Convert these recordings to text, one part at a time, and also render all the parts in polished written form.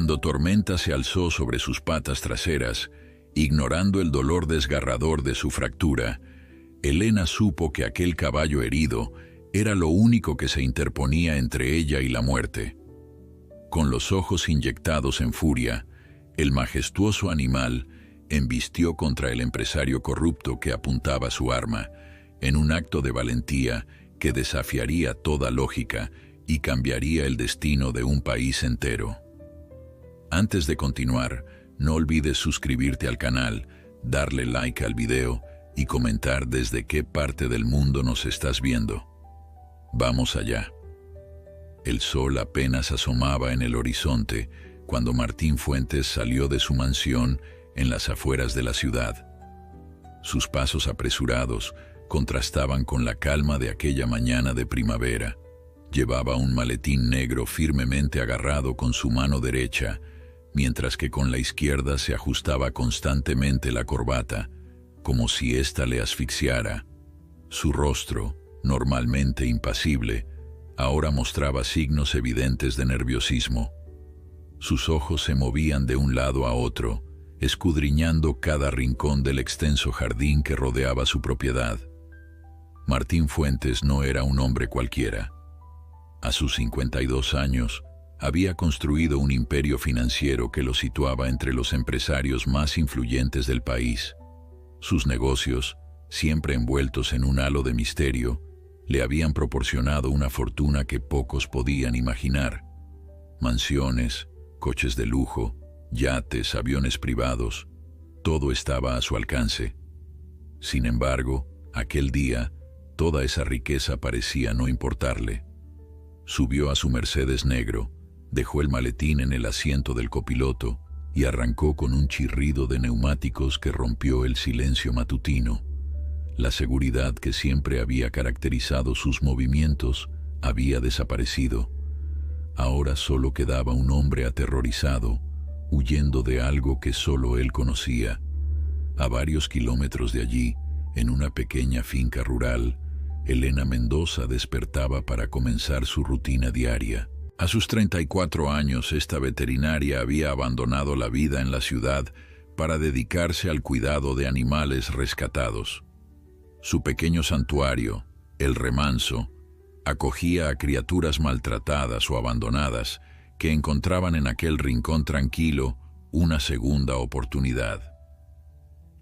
Cuando Tormenta se alzó sobre sus patas traseras, ignorando el dolor desgarrador de su fractura, Elena supo que aquel caballo herido era lo único que se interponía entre ella y la muerte. Con los ojos inyectados en furia, el majestuoso animal embistió contra el empresario corrupto que apuntaba su arma, en un acto de valentía que desafiaría toda lógica y cambiaría el destino de un país entero. Antes de continuar, no olvides suscribirte al canal, darle like al video y comentar desde qué parte del mundo nos estás viendo. Vamos allá. El sol apenas asomaba en el horizonte cuando Martín Fuentes salió de su mansión en las afueras de la ciudad. Sus pasos apresurados contrastaban con la calma de aquella mañana de primavera. Llevaba un maletín negro firmemente agarrado con su mano derecha, mientras que con la izquierda se ajustaba constantemente la corbata, como si ésta le asfixiara. Su rostro, normalmente impasible, ahora mostraba signos evidentes de nerviosismo. Sus ojos se movían de un lado a otro, escudriñando cada rincón del extenso jardín que rodeaba su propiedad. Martín Fuentes no era un hombre cualquiera. A sus 52 años, había construido un imperio financiero que lo situaba entre los empresarios más influyentes del país. Sus negocios, siempre envueltos en un halo de misterio, le habían proporcionado una fortuna que pocos podían imaginar. Mansiones, coches de lujo, yates, aviones privados, todo estaba a su alcance. Sin embargo, aquel día, toda esa riqueza parecía no importarle. Subió a su Mercedes negro, dejó el maletín en el asiento del copiloto y arrancó con un chirrido de neumáticos que rompió el silencio matutino. La seguridad que siempre había caracterizado sus movimientos había desaparecido. Ahora solo quedaba un hombre aterrorizado, huyendo de algo que solo él conocía. A varios kilómetros de allí, en una pequeña finca rural, Elena Mendoza despertaba para comenzar su rutina diaria. A sus 34 años, esta veterinaria había abandonado la vida en la ciudad para dedicarse al cuidado de animales rescatados. Su pequeño santuario, El Remanso, acogía a criaturas maltratadas o abandonadas que encontraban en aquel rincón tranquilo una segunda oportunidad.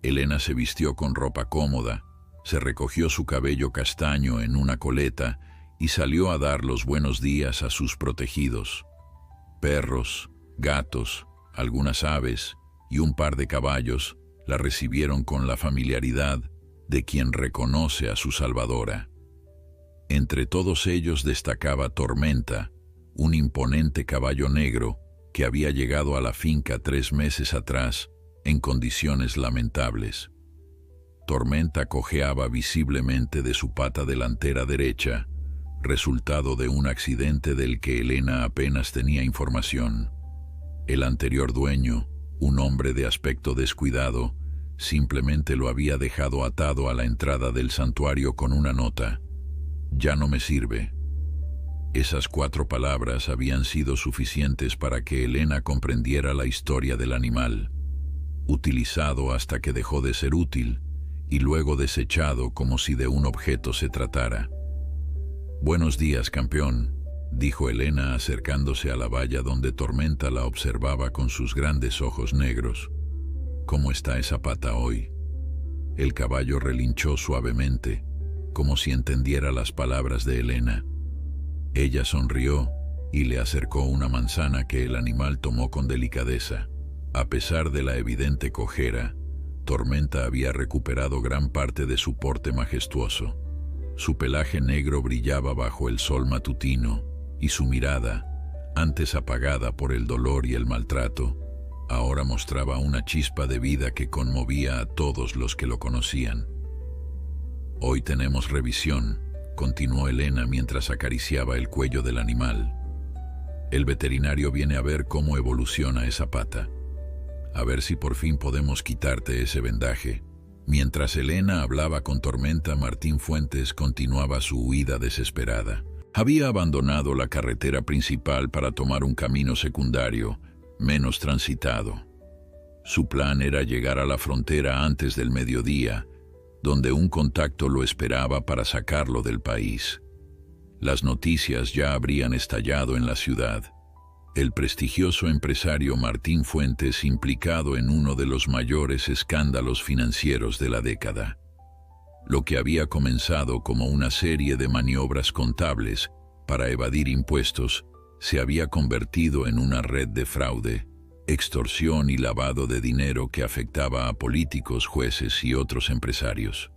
Elena se vistió con ropa cómoda, se recogió su cabello castaño en una coleta y salió a dar los buenos días a sus protegidos. Perros, gatos, algunas aves y un par de caballos la recibieron con la familiaridad de quien reconoce a su salvadora. Entre todos ellos destacaba Tormenta, un imponente caballo negro que había llegado a la finca 3 meses atrás en condiciones lamentables. Tormenta cojeaba visiblemente de su pata delantera derecha, resultado de un accidente del que Elena apenas tenía información. El anterior dueño, un hombre de aspecto descuidado, simplemente lo había dejado atado a la entrada del santuario con una nota: «Ya no me sirve». Esas 4 palabras habían sido suficientes para que Elena comprendiera la historia del animal, utilizado hasta que dejó de ser útil y luego desechado como si de un objeto se tratara. «Buenos días, campeón», dijo Elena acercándose a la valla donde Tormenta la observaba con sus grandes ojos negros. «¿Cómo está esa pata hoy?». El caballo relinchó suavemente, como si entendiera las palabras de Elena. Ella sonrió y le acercó una manzana que el animal tomó con delicadeza. A pesar de la evidente cojera, Tormenta había recuperado gran parte de su porte majestuoso. Su pelaje negro brillaba bajo el sol matutino y su mirada, antes apagada por el dolor y el maltrato, ahora mostraba una chispa de vida que conmovía a todos los que lo conocían. «Hoy tenemos revisión», continuó Elena mientras acariciaba el cuello del animal. «El veterinario viene a ver cómo evoluciona esa pata. A ver si por fin podemos quitarte ese vendaje». Mientras Elena hablaba con Tormenta, Martín Fuentes continuaba su huida desesperada. Había abandonado la carretera principal para tomar un camino secundario, menos transitado. Su plan era llegar a la frontera antes del mediodía, donde un contacto lo esperaba para sacarlo del país. Las noticias ya habrían estallado en la ciudad. El prestigioso empresario Martín Fuentes implicado en uno de los mayores escándalos financieros de la década. Lo que había comenzado como una serie de maniobras contables para evadir impuestos se había convertido en una red de fraude, extorsión y lavado de dinero que afectaba a políticos, jueces y otros empresarios.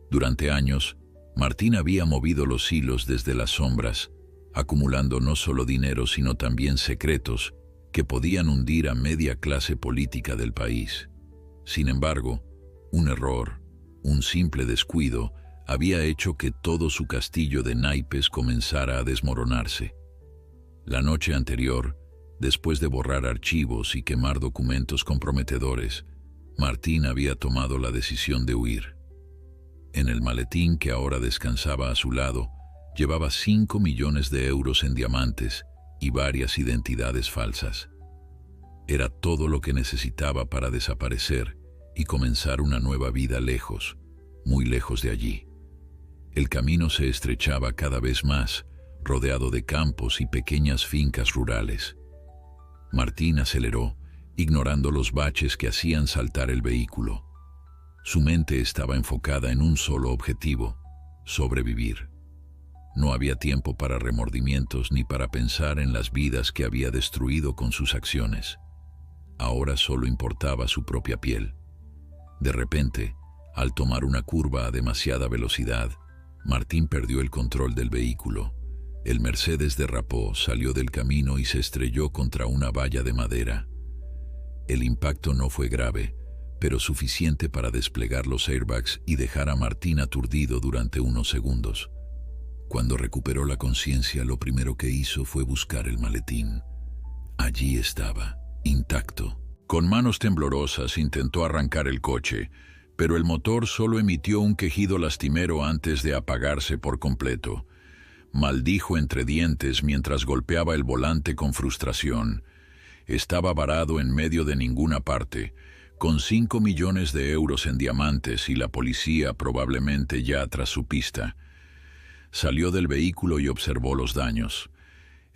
Durante años, Martín había movido los hilos desde las sombras, acumulando no solo dinero sino también secretos que podían hundir a media clase política del país. Sin embargo, un error, un simple descuido, había hecho que todo su castillo de naipes comenzara a desmoronarse. La noche anterior, después de borrar archivos y quemar documentos comprometedores, Martín había tomado la decisión de huir. En el maletín que ahora descansaba a su lado, llevaba 5 millones de euros en diamantes y varias identidades falsas. Era todo lo que necesitaba para desaparecer y comenzar una nueva vida lejos, muy lejos de allí. El camino se estrechaba cada vez más, rodeado de campos y pequeñas fincas rurales. Martín aceleró, ignorando los baches que hacían saltar el vehículo. Su mente estaba enfocada en un solo objetivo: sobrevivir. No había tiempo para remordimientos ni para pensar en las vidas que había destruido con sus acciones. Ahora solo importaba su propia piel. De repente, al tomar una curva a demasiada velocidad, Martín perdió el control del vehículo. El Mercedes derrapó, salió del camino y se estrelló contra una valla de madera. El impacto no fue grave, pero suficiente para desplegar los airbags y dejar a Martín aturdido durante unos segundos. Cuando recuperó la conciencia, lo primero que hizo fue buscar el maletín. Allí estaba, intacto. Con manos temblorosas intentó arrancar el coche, pero el motor solo emitió un quejido lastimero antes de apagarse por completo. Maldijo entre dientes mientras golpeaba el volante con frustración. Estaba varado en medio de ninguna parte, con 5 millones de euros en diamantes y la policía probablemente ya tras su pista. Salió del vehículo y observó los daños.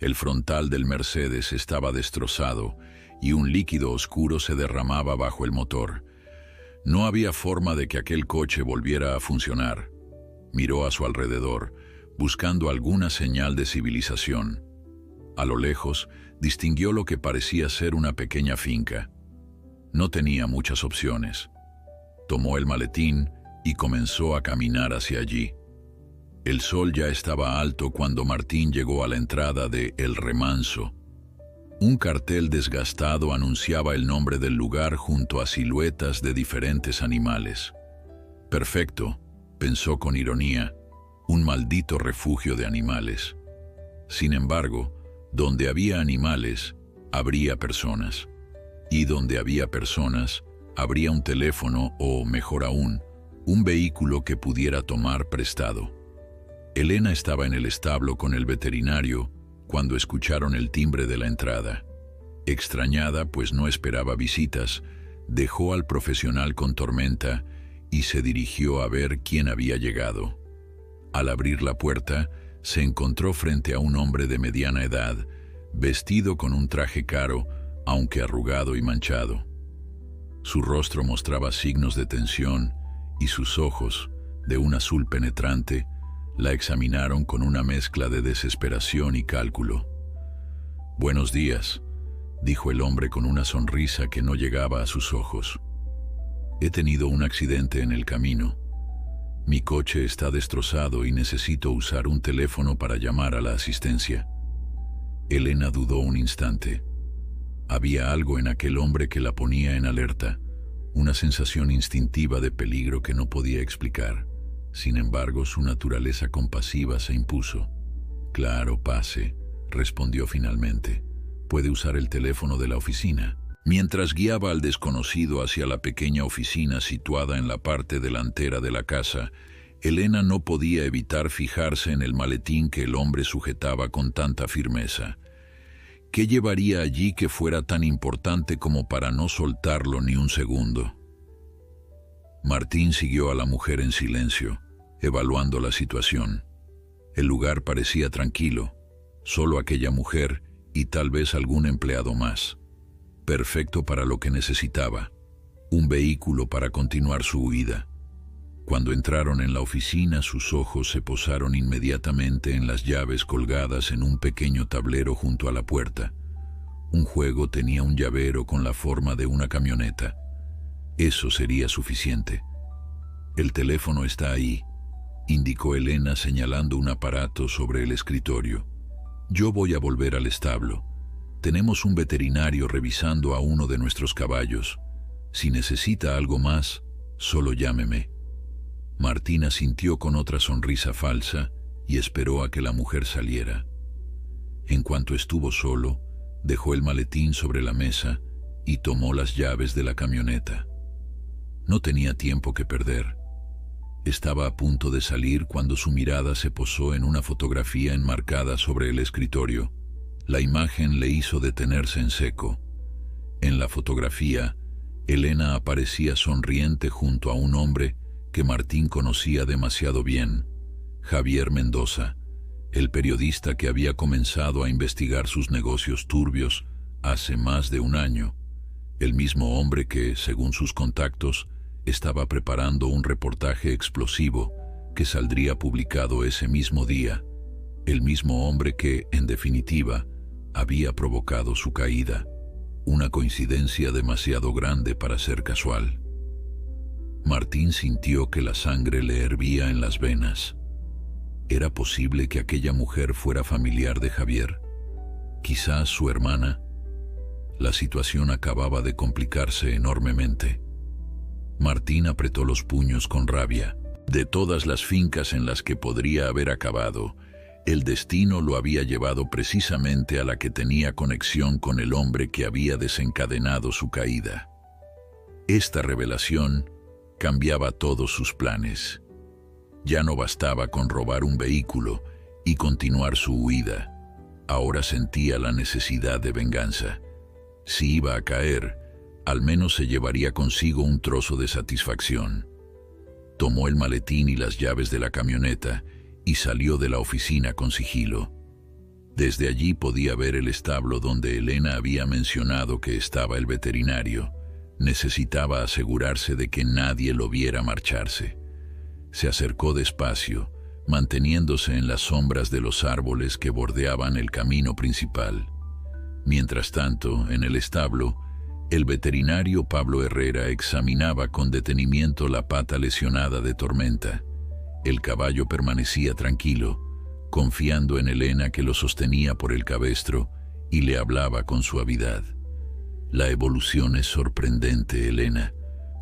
El frontal del Mercedes estaba destrozado y un líquido oscuro se derramaba bajo el motor. No había forma de que aquel coche volviera a funcionar. Miró a su alrededor, buscando alguna señal de civilización. A lo lejos, distinguió lo que parecía ser una pequeña finca. No tenía muchas opciones. Tomó el maletín y comenzó a caminar hacia allí. El sol ya estaba alto cuando Martín llegó a la entrada de El Remanso. Un cartel desgastado anunciaba el nombre del lugar junto a siluetas de diferentes animales. Perfecto, pensó con ironía, un maldito refugio de animales. Sin embargo, donde había animales, habría personas. Y donde había personas, habría un teléfono o, mejor aún, un vehículo que pudiera tomar prestado. Elena estaba en el establo con el veterinario cuando escucharon el timbre de la entrada. Extrañada, pues no esperaba visitas, dejó al profesional con tormenta y se dirigió a ver quién había llegado. Al abrir la puerta, se encontró frente a un hombre de mediana edad, vestido con un traje caro, aunque arrugado y manchado. Su rostro mostraba signos de tensión y sus ojos, de un azul penetrante, la examinaron con una mezcla de desesperación y cálculo. «Buenos días», dijo el hombre con una sonrisa que no llegaba a sus ojos. «He tenido un accidente en el camino. Mi coche está destrozado y necesito usar un teléfono para llamar a la asistencia». Elena dudó un instante. Había algo en aquel hombre que la ponía en alerta, una sensación instintiva de peligro que no podía explicar. Sin embargo, su naturaleza compasiva se impuso. «Claro, pase», respondió finalmente. «Puede usar el teléfono de la oficina». Mientras guiaba al desconocido hacia la pequeña oficina situada en la parte delantera de la casa, Elena no podía evitar fijarse en el maletín que el hombre sujetaba con tanta firmeza. ¿Qué llevaría allí que fuera tan importante como para no soltarlo ni un segundo? Martín siguió a la mujer en silencio, evaluando la situación. El lugar parecía tranquilo, solo aquella mujer y tal vez algún empleado más. Perfecto para lo que necesitaba, un vehículo para continuar su huida. Cuando entraron en la oficina, sus ojos se posaron inmediatamente en las llaves colgadas en un pequeño tablero junto a la puerta. Un juego tenía un llavero con la forma de una camioneta. Eso sería suficiente. «El teléfono está ahí», indicó Elena señalando un aparato sobre el escritorio. «Yo voy a volver al establo. Tenemos un veterinario revisando a uno de nuestros caballos. Si necesita algo más, solo llámeme». Martín asintió con otra sonrisa falsa y esperó a que la mujer saliera. En cuanto estuvo solo, dejó el maletín sobre la mesa y tomó las llaves de la camioneta. No tenía tiempo que perder. Estaba a punto de salir cuando su mirada se posó en una fotografía enmarcada sobre el escritorio. La imagen le hizo detenerse en seco. En la fotografía, Elena aparecía sonriente junto a un hombre que Martín conocía demasiado bien, Javier Mendoza, el periodista que había comenzado a investigar sus negocios turbios hace más de un año, el mismo hombre que, según sus contactos, estaba preparando un reportaje explosivo que saldría publicado ese mismo día, el mismo hombre que, en definitiva, había provocado su caída, una coincidencia demasiado grande para ser casual. Martín sintió que la sangre le hervía en las venas. ¿Era posible que aquella mujer fuera familiar de Javier? ¿Quizás su hermana? La situación acababa de complicarse enormemente. Martín apretó los puños con rabia. De todas las fincas en las que podría haber acabado, el destino lo había llevado precisamente a la que tenía conexión con el hombre que había desencadenado su caída. Esta revelación cambiaba todos sus planes. Ya no bastaba con robar un vehículo y continuar su huida. Ahora sentía la necesidad de venganza. Si iba a caer, al menos se llevaría consigo un trozo de satisfacción. Tomó el maletín y las llaves de la camioneta y salió de la oficina con sigilo. Desde allí podía ver el establo donde Elena había mencionado que estaba el veterinario. Necesitaba asegurarse de que nadie lo viera marcharse. Se acercó despacio, manteniéndose en las sombras de los árboles que bordeaban el camino principal. Mientras tanto, en el establo, el veterinario Pablo Herrera examinaba con detenimiento la pata lesionada de Tormenta. El caballo permanecía tranquilo, confiando en Elena que lo sostenía por el cabestro y le hablaba con suavidad. «La evolución es sorprendente, Elena»,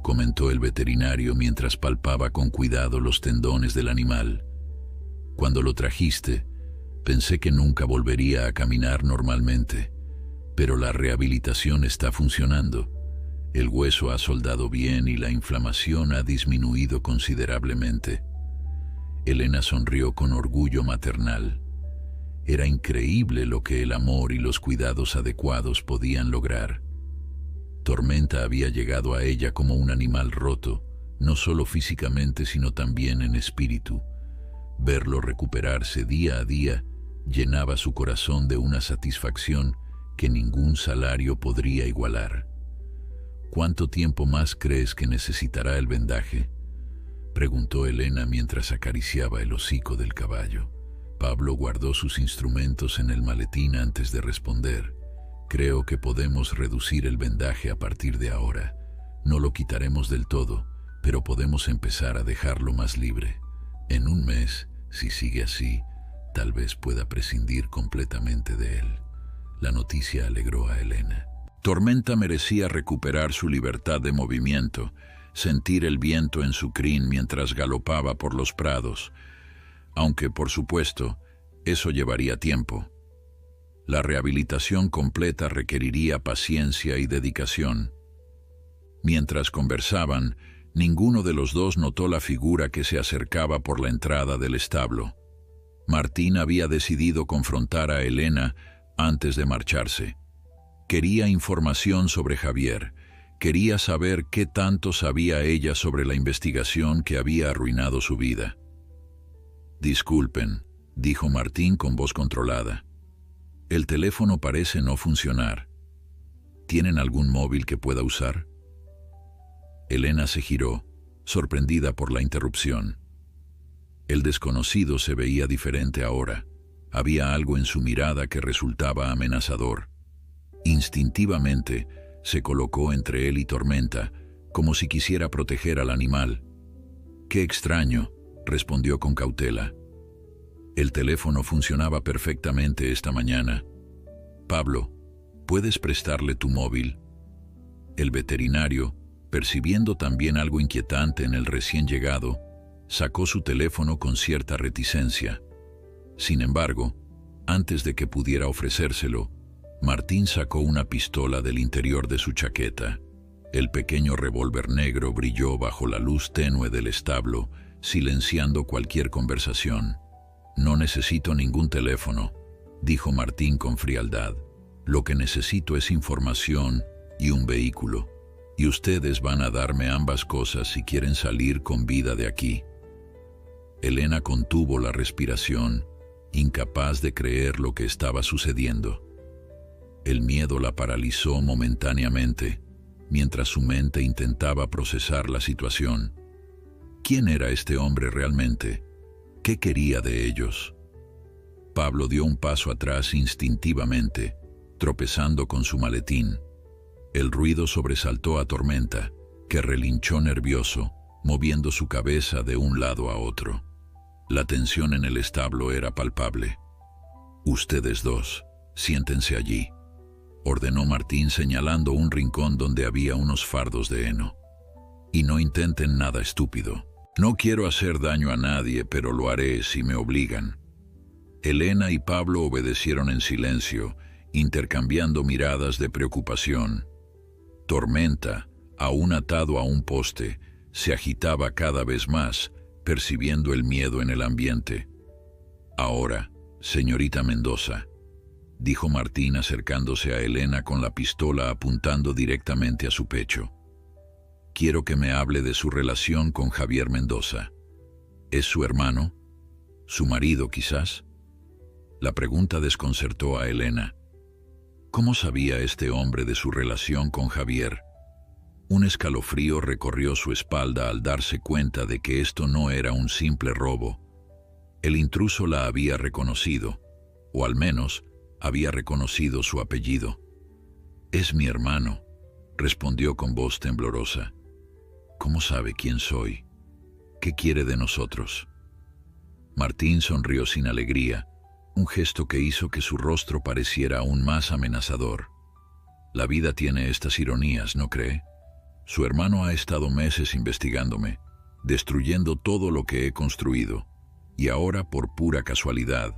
comentó el veterinario mientras palpaba con cuidado los tendones del animal. «Cuando lo trajiste, pensé que nunca volvería a caminar normalmente, pero la rehabilitación está funcionando. El hueso ha soldado bien y la inflamación ha disminuido considerablemente». Elena sonrió con orgullo maternal. Era increíble lo que el amor y los cuidados adecuados podían lograr. Tormenta había llegado a ella como un animal roto, no solo físicamente sino también en espíritu. Verlo recuperarse día a día llenaba su corazón de una satisfacción que ningún salario podría igualar. «¿Cuánto tiempo más crees que necesitará el vendaje?», preguntó Elena mientras acariciaba el hocico del caballo. Pablo guardó sus instrumentos en el maletín antes de responder. «Creo que podemos reducir el vendaje a partir de ahora. No lo quitaremos del todo, pero podemos empezar a dejarlo más libre. En un mes, si sigue así, tal vez pueda prescindir completamente de él». La noticia alegró a Elena. Tormenta merecía recuperar su libertad de movimiento, sentir el viento en su crin mientras galopaba por los prados, aunque, por supuesto, eso llevaría tiempo. La rehabilitación completa requeriría paciencia y dedicación. Mientras conversaban, ninguno de los dos notó la figura que se acercaba por la entrada del establo. Martín había decidido confrontar a Elena antes de marcharse. Quería información sobre Javier. Quería saber qué tanto sabía ella sobre la investigación que había arruinado su vida. «Disculpen», dijo Martín con voz controlada. «El teléfono parece no funcionar. ¿Tienen algún móvil que pueda usar?» Elena se giró, sorprendida por la interrupción. El desconocido se veía diferente ahora. Había algo en su mirada que resultaba amenazador. Instintivamente, se colocó entre él y Tormenta, como si quisiera proteger al animal. «Qué extraño», respondió con cautela. «El teléfono funcionaba perfectamente esta mañana. Pablo, ¿puedes prestarle tu móvil?» El veterinario, percibiendo también algo inquietante en el recién llegado, sacó su teléfono con cierta reticencia. Sin embargo, antes de que pudiera ofrecérselo, Martín sacó una pistola del interior de su chaqueta. El pequeño revólver negro brilló bajo la luz tenue del establo, silenciando cualquier conversación. «No necesito ningún teléfono», dijo Martín con frialdad. «Lo que necesito es información y un vehículo. Y ustedes van a darme ambas cosas si quieren salir con vida de aquí». Elena contuvo la respiración, incapaz de creer lo que estaba sucediendo. El miedo la paralizó momentáneamente, mientras su mente intentaba procesar la situación. ¿Quién era este hombre realmente? ¿Qué quería de ellos? Pablo dio un paso atrás instintivamente, tropezando con su maletín. El ruido sobresaltó a Tormenta, que relinchó nervioso, moviendo su cabeza de un lado a otro. La tensión en el establo era palpable. «Ustedes dos, siéntense allí», ordenó Martín señalando un rincón donde había unos fardos de heno. «Y no intenten nada estúpido. No quiero hacer daño a nadie, pero lo haré si me obligan». Elena y Pablo obedecieron en silencio, intercambiando miradas de preocupación. Tormenta, aún atado a un poste, se agitaba cada vez más, percibiendo el miedo en el ambiente. «Ahora, señorita Mendoza», dijo Martín acercándose a Elena con la pistola apuntando directamente a su pecho. «Quiero que me hable de su relación con Javier Mendoza. ¿Es su hermano? ¿Su marido, quizás?» La pregunta desconcertó a Elena. ¿Cómo sabía este hombre de su relación con Javier? Un escalofrío recorrió su espalda al darse cuenta de que esto no era un simple robo. El intruso la había reconocido, o al menos había reconocido su apellido. «Es mi hermano», respondió con voz temblorosa. «¿Cómo sabe quién soy? ¿Qué quiere de nosotros?» Martín sonrió sin alegría, un gesto que hizo que su rostro pareciera aún más amenazador. La vida tiene estas ironías, ¿no cree? Su hermano ha estado meses investigándome, destruyendo todo lo que he construido, y ahora, por pura casualidad,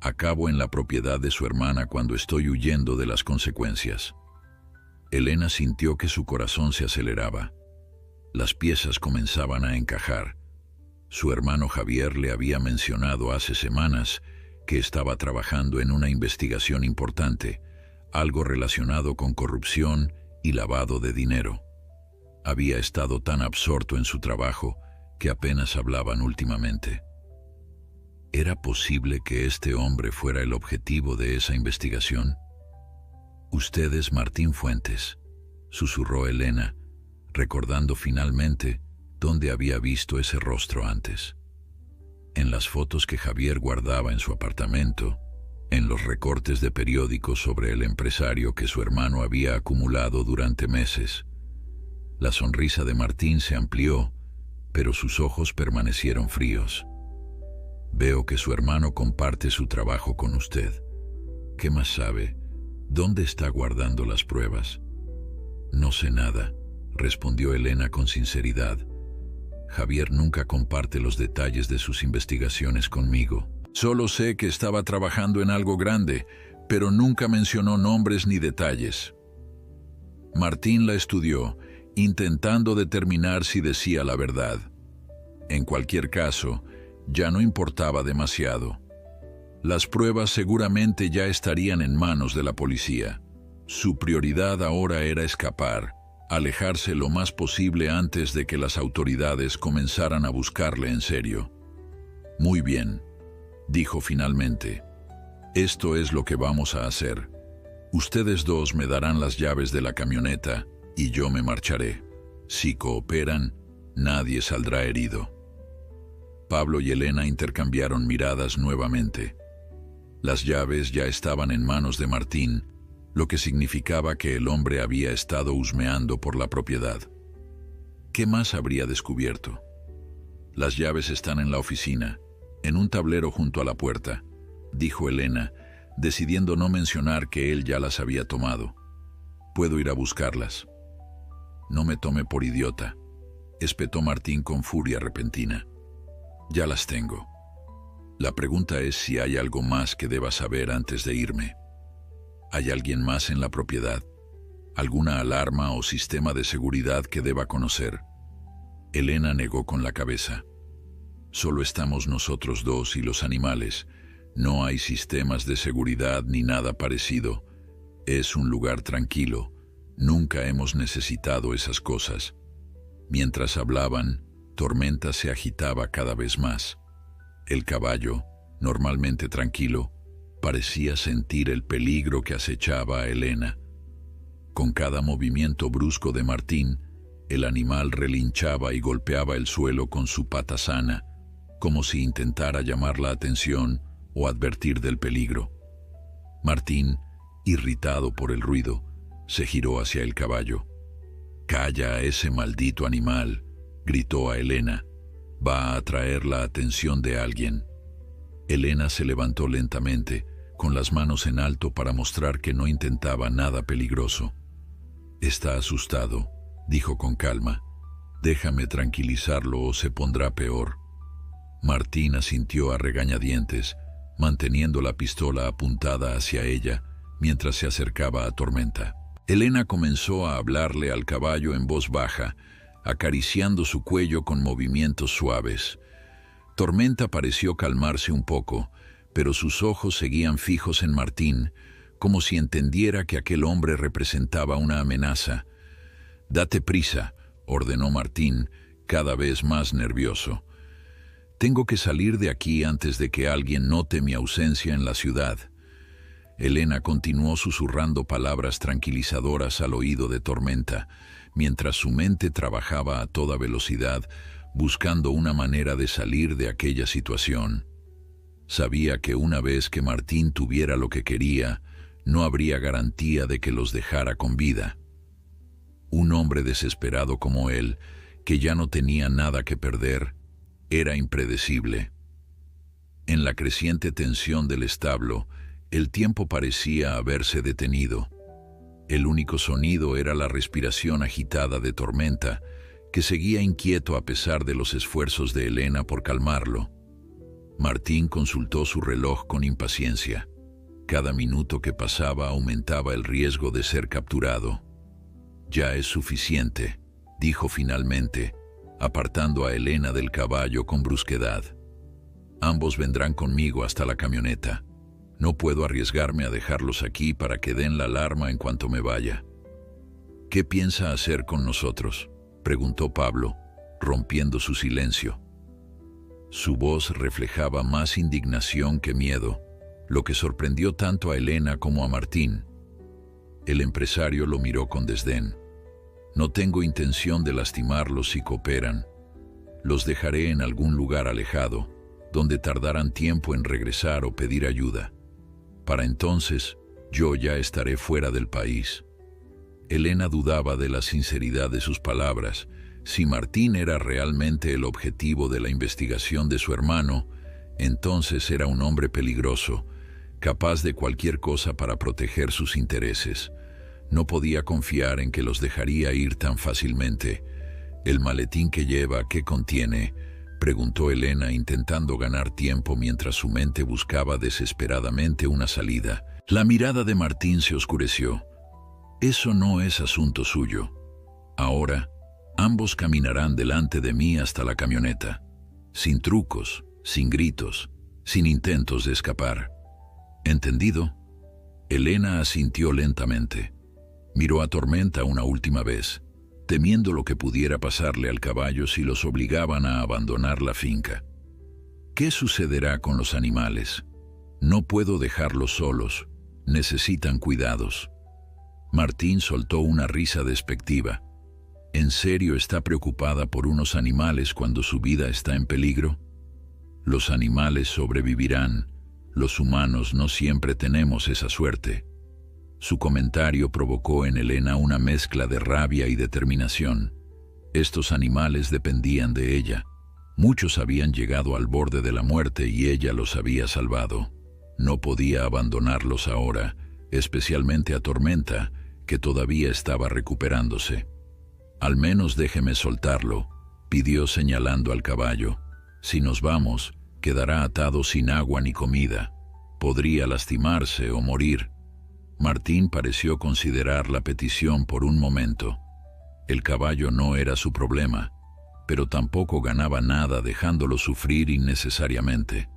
acabo en la propiedad de su hermana cuando estoy huyendo de las consecuencias. Elena sintió que su corazón se aceleraba. Las piezas comenzaban a encajar. Su hermano Javier le había mencionado hace semanas que estaba trabajando en una investigación importante, algo relacionado con corrupción y lavado de dinero. Había estado tan absorto en su trabajo que apenas hablaban últimamente. ¿Era posible que este hombre fuera el objetivo de esa investigación? «Usted es Martín Fuentes», susurró Elena, recordando finalmente dónde había visto ese rostro antes. En las fotos que Javier guardaba en su apartamento, en los recortes de periódicos sobre el empresario que su hermano había acumulado durante meses. La sonrisa de Martín se amplió, pero sus ojos permanecieron fríos. «Veo que su hermano comparte su trabajo con usted. ¿Qué más sabe? ¿Dónde está guardando las pruebas?» «No sé nada», respondió Elena con sinceridad. «Javier nunca comparte los detalles de sus investigaciones conmigo. Solo sé que estaba trabajando en algo grande, pero nunca mencionó nombres ni detalles». Martín la estudió, intentando determinar si decía la verdad. En cualquier caso, ya no importaba demasiado. Las pruebas seguramente ya estarían en manos de la policía. Su prioridad ahora era escapar, alejarse lo más posible antes de que las autoridades comenzaran a buscarle en serio. Muy bien, dijo finalmente. Esto es lo que vamos a hacer. Ustedes dos me darán las llaves de la camioneta y yo me marcharé. Si cooperan, nadie saldrá herido. Pablo y Elena intercambiaron miradas nuevamente. Las llaves ya estaban en manos de Martín, lo que significaba que el hombre había estado husmeando por la propiedad. ¿Qué más habría descubierto? Las llaves están en la oficina, en un tablero junto a la puerta, dijo Elena, decidiendo no mencionar que él ya las había tomado. Puedo ir a buscarlas. No me tome por idiota, espetó Martín con furia repentina. Ya las tengo. La pregunta es si hay algo más que deba saber antes de irme. ¿Hay alguien más en la propiedad? ¿Alguna alarma o sistema de seguridad que deba conocer? Elena negó con la cabeza. Solo estamos nosotros dos y los animales. No hay sistemas de seguridad ni nada parecido. Es un lugar tranquilo. Nunca hemos necesitado esas cosas. Mientras hablaban, Tormenta se agitaba cada vez más. El caballo, normalmente tranquilo, parecía sentir el peligro que acechaba a Elena. Con cada movimiento brusco de Martín, el animal relinchaba y golpeaba el suelo con su pata sana, como si intentara llamar la atención o advertir del peligro. Martín, irritado por el ruido, se giró hacia el caballo. «Calla a ese maldito animal», gritó a Elena. «Va a atraer la atención de alguien». Elena se levantó lentamente, con las manos en alto para mostrar que no intentaba nada peligroso. «Está asustado», dijo con calma. «Déjame tranquilizarlo o se pondrá peor». Martín asintió a regañadientes, manteniendo la pistola apuntada hacia ella mientras se acercaba a Tormenta. Elena comenzó a hablarle al caballo en voz baja, acariciando su cuello con movimientos suaves. Tormenta pareció calmarse un poco, pero sus ojos seguían fijos en Martín, como si entendiera que aquel hombre representaba una amenaza. «Date prisa», ordenó Martín, cada vez más nervioso. «Tengo que salir de aquí antes de que alguien note mi ausencia en la ciudad». Elena continuó susurrando palabras tranquilizadoras al oído de Tormenta, mientras su mente trabajaba a toda velocidad, buscando una manera de salir de aquella situación. Sabía que una vez que Martín tuviera lo que quería, no habría garantía de que los dejara con vida. Un hombre desesperado como él, que ya no tenía nada que perder, era impredecible. En la creciente tensión del establo, el tiempo parecía haberse detenido. El único sonido era la respiración agitada de Tormenta, que seguía inquieto a pesar de los esfuerzos de Elena por calmarlo. Martín consultó su reloj con impaciencia. Cada minuto que pasaba aumentaba el riesgo de ser capturado. «Ya es suficiente», dijo finalmente, apartando a Elena del caballo con brusquedad. «Ambos vendrán conmigo hasta la camioneta. No puedo arriesgarme a dejarlos aquí para que den la alarma en cuanto me vaya». «¿Qué piensa hacer con nosotros?», preguntó Pablo, rompiendo su silencio. Su voz reflejaba más indignación que miedo, lo que sorprendió tanto a Elena como a Martín. El empresario lo miró con desdén. «No tengo intención de lastimarlos si cooperan. Los dejaré en algún lugar alejado, donde tardarán tiempo en regresar o pedir ayuda. Para entonces, yo ya estaré fuera del país». Elena dudaba de la sinceridad de sus palabras. Si Martín era realmente el objetivo de la investigación de su hermano, entonces era un hombre peligroso, capaz de cualquier cosa para proteger sus intereses. No podía confiar en que los dejaría ir tan fácilmente. «¿El maletín que lleva, qué contiene?», preguntó Elena, intentando ganar tiempo mientras su mente buscaba desesperadamente una salida. La mirada de Martín se oscureció. «Eso no es asunto suyo. Ahora, ambos caminarán delante de mí hasta la camioneta. Sin trucos, sin gritos, sin intentos de escapar. ¿Entendido? Elena asintió lentamente. Miró a Tormenta una última vez, temiendo lo que pudiera pasarle al caballo si los obligaban a abandonar la finca. ¿Qué sucederá con los animales? No puedo dejarlos solos. Necesitan cuidados. Martín soltó una risa despectiva. ¿En serio está preocupada por unos animales cuando su vida está en peligro? Los animales sobrevivirán. Los humanos no siempre tenemos esa suerte. Su comentario provocó en Elena una mezcla de rabia y determinación. Estos animales dependían de ella. Muchos habían llegado al borde de la muerte y ella los había salvado. No podía abandonarlos ahora, especialmente a Tormenta, que todavía estaba recuperándose. «Al menos déjeme soltarlo», pidió señalando al caballo. «Si nos vamos, quedará atado sin agua ni comida. Podría lastimarse o morir». Martín pareció considerar la petición por un momento. El caballo no era su problema, pero tampoco ganaba nada dejándolo sufrir innecesariamente.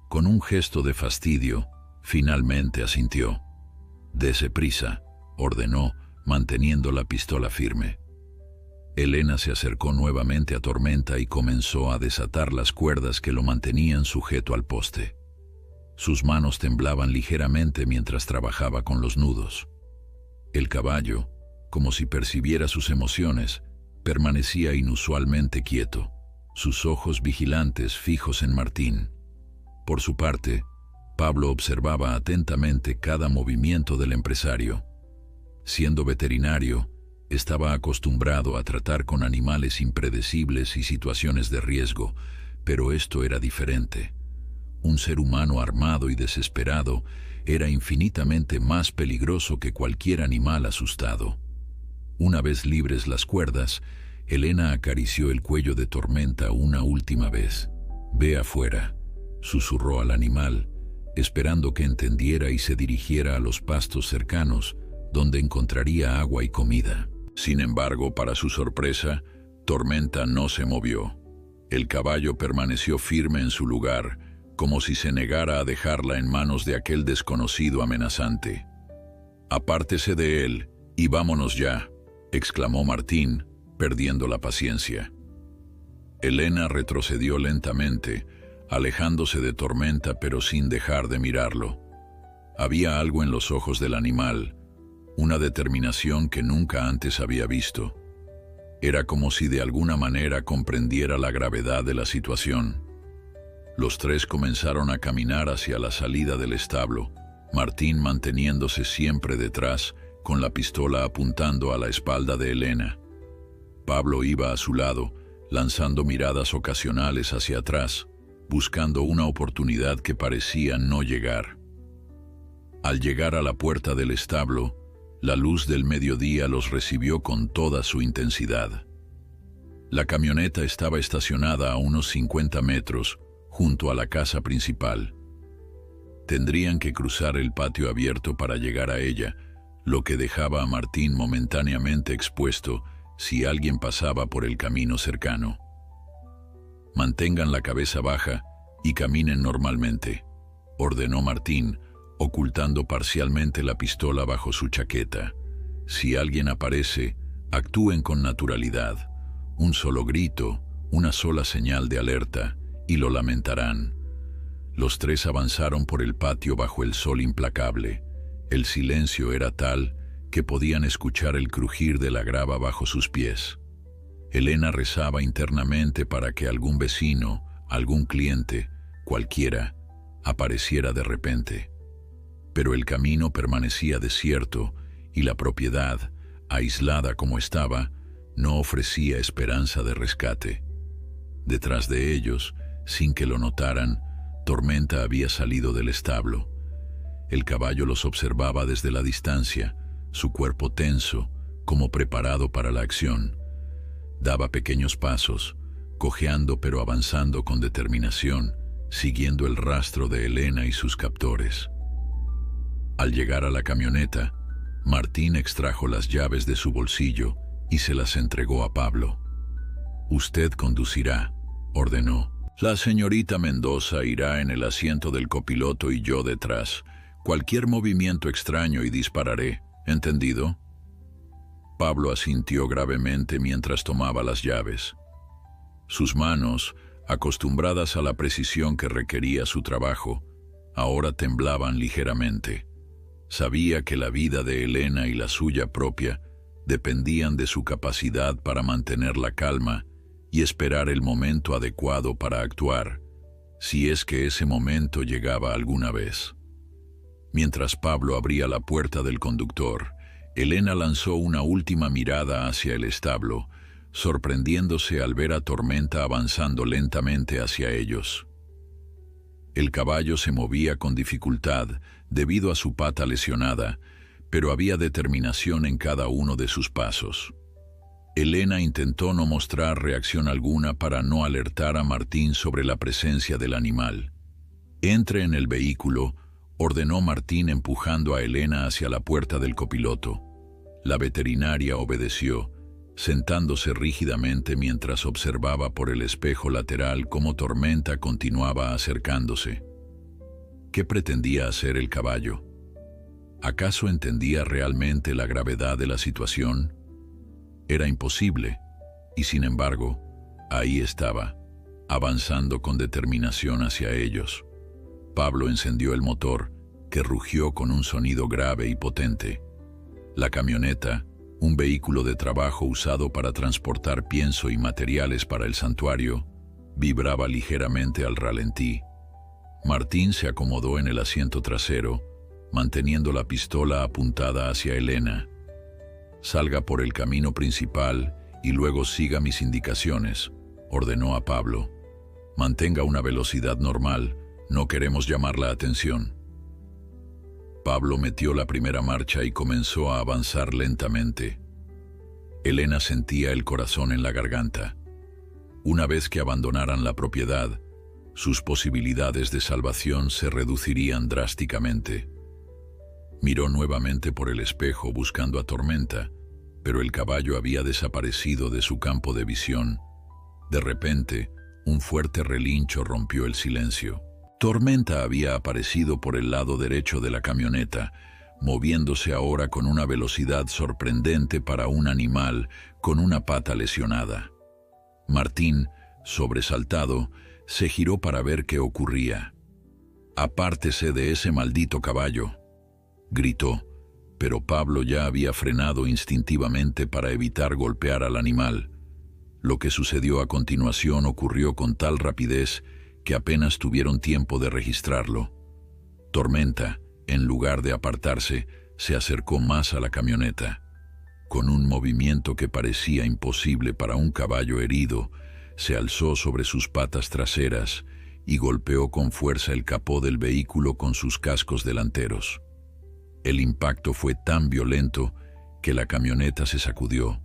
Con un gesto de fastidio, finalmente asintió. «Dese prisa», ordenó, manteniendo la pistola firme. Elena se acercó nuevamente a Tormenta y comenzó a desatar las cuerdas que lo mantenían sujeto al poste. Sus manos temblaban ligeramente mientras trabajaba con los nudos. El caballo, como si percibiera sus emociones, permanecía inusualmente quieto, sus ojos vigilantes fijos en Martín. Por su parte, Pablo observaba atentamente cada movimiento del empresario. Siendo veterinario, estaba acostumbrado a tratar con animales impredecibles y situaciones de riesgo, pero esto era diferente. Un ser humano armado y desesperado era infinitamente más peligroso que cualquier animal asustado. Una vez libres las cuerdas, Elena acarició el cuello de Tormenta una última vez. «Ve afuera», susurró al animal, esperando que entendiera y se dirigiera a los pastos cercanos, donde encontraría agua y comida. Sin embargo, para su sorpresa, Tormenta no se movió. El caballo permaneció firme en su lugar, como si se negara a dejarla en manos de aquel desconocido amenazante. «Apártese de él y vámonos ya», exclamó Martín, perdiendo la paciencia. Elena retrocedió lentamente, alejándose de Tormenta pero sin dejar de mirarlo. Había algo en los ojos del animal, una determinación que nunca antes había visto. Era como si de alguna manera comprendiera la gravedad de la situación. Los tres comenzaron a caminar hacia la salida del establo, Martín manteniéndose siempre detrás, con la pistola apuntando a la espalda de Elena. Pablo iba a su lado, lanzando miradas ocasionales hacia atrás, buscando una oportunidad que parecía no llegar. Al llegar a la puerta del establo, la luz del mediodía los recibió con toda su intensidad. La camioneta estaba estacionada a unos 50 metros, junto a la casa principal. Tendrían que cruzar el patio abierto para llegar a ella, lo que dejaba a Martín momentáneamente expuesto si alguien pasaba por el camino cercano. «Mantengan la cabeza baja y caminen normalmente», ordenó Martín, ocultando parcialmente la pistola bajo su chaqueta. «Si alguien aparece, actúen con naturalidad. Un solo grito, una sola señal de alerta, y lo lamentarán». Los tres avanzaron por el patio bajo el sol implacable. El silencio era tal que podían escuchar el crujir de la grava bajo sus pies. Elena rezaba internamente para que algún vecino, algún cliente, cualquiera, apareciera de repente. Pero el camino permanecía desierto y la propiedad, aislada como estaba, no ofrecía esperanza de rescate. Detrás de ellos, sin que lo notaran, Tormenta había salido del establo. El caballo los observaba desde la distancia, su cuerpo tenso, como preparado para la acción. Daba pequeños pasos, cojeando pero avanzando con determinación, siguiendo el rastro de Elena y sus captores. Al llegar a la camioneta, Martín extrajo las llaves de su bolsillo y se las entregó a Pablo. «Usted conducirá», ordenó. La señorita Mendoza irá en el asiento del copiloto y yo detrás. Cualquier movimiento extraño y dispararé. ¿Entendido? Pablo asintió gravemente mientras tomaba las llaves. Sus manos, acostumbradas a la precisión que requería su trabajo, ahora temblaban ligeramente. Sabía que la vida de Elena y la suya propia dependían de su capacidad para mantener la calma y esperar el momento adecuado para actuar, si es que ese momento llegaba alguna vez. Mientras Pablo abría la puerta del conductor, Elena lanzó una última mirada hacia el establo, sorprendiéndose al ver a Tormenta avanzando lentamente hacia ellos. El caballo se movía con dificultad debido a su pata lesionada, pero había determinación en cada uno de sus pasos. Elena intentó no mostrar reacción alguna para no alertar a Martín sobre la presencia del animal. «Entre en el vehículo», ordenó Martín empujando a Elena hacia la puerta del copiloto. La veterinaria obedeció, sentándose rígidamente mientras observaba por el espejo lateral cómo Tormenta continuaba acercándose. ¿Qué pretendía hacer el caballo? ¿Acaso entendía realmente la gravedad de la situación? Era imposible, y sin embargo, ahí estaba, avanzando con determinación hacia ellos. Pablo encendió el motor, que rugió con un sonido grave y potente. La camioneta, un vehículo de trabajo usado para transportar pienso y materiales para el santuario, vibraba ligeramente al ralentí. Martín se acomodó en el asiento trasero, manteniendo la pistola apuntada hacia Elena. «Salga por el camino principal y luego siga mis indicaciones», ordenó a Pablo. «Mantenga una velocidad normal, no queremos llamar la atención». Pablo metió la primera marcha y comenzó a avanzar lentamente. Elena sentía el corazón en la garganta. Una vez que abandonaran la propiedad, sus posibilidades de salvación se reducirían drásticamente. Miró nuevamente por el espejo buscando a Tormenta, pero el caballo había desaparecido de su campo de visión. De repente, un fuerte relincho rompió el silencio. Tormenta había aparecido por el lado derecho de la camioneta, moviéndose ahora con una velocidad sorprendente para un animal con una pata lesionada. Martín, sobresaltado, se giró para ver qué ocurría. «Apártese de ese maldito caballo», gritó, pero Pablo ya había frenado instintivamente para evitar golpear al animal. Lo que sucedió a continuación ocurrió con tal rapidez que apenas tuvieron tiempo de registrarlo. Tormenta, en lugar de apartarse, se acercó más a la camioneta. Con un movimiento que parecía imposible para un caballo herido, se alzó sobre sus patas traseras y golpeó con fuerza el capó del vehículo con sus cascos delanteros. El impacto fue tan violento que la camioneta se sacudió.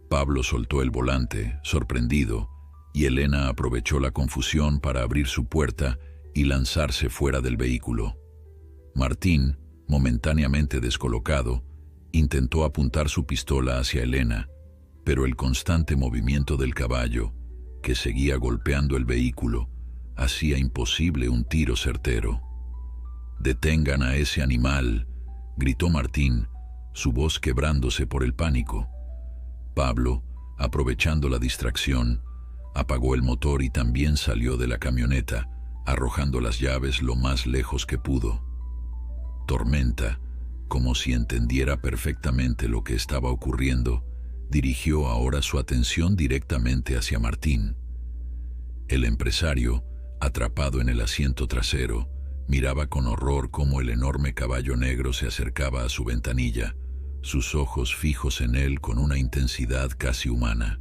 Pablo soltó el volante, sorprendido, y Elena aprovechó la confusión para abrir su puerta y lanzarse fuera del vehículo. Martín, momentáneamente descolocado, intentó apuntar su pistola hacia Elena, pero el constante movimiento del caballo, que seguía golpeando el vehículo, hacía imposible un tiro certero. «Detengan a ese animal», gritó Martín, su voz quebrándose por el pánico. Pablo, aprovechando la distracción, apagó el motor y también salió de la camioneta, arrojando las llaves lo más lejos que pudo. Tormenta, como si entendiera perfectamente lo que estaba ocurriendo, dirigió ahora su atención directamente hacia Martín. El empresario, atrapado en el asiento trasero, miraba con horror cómo el enorme caballo negro se acercaba a su ventanilla, sus ojos fijos en él con una intensidad casi humana.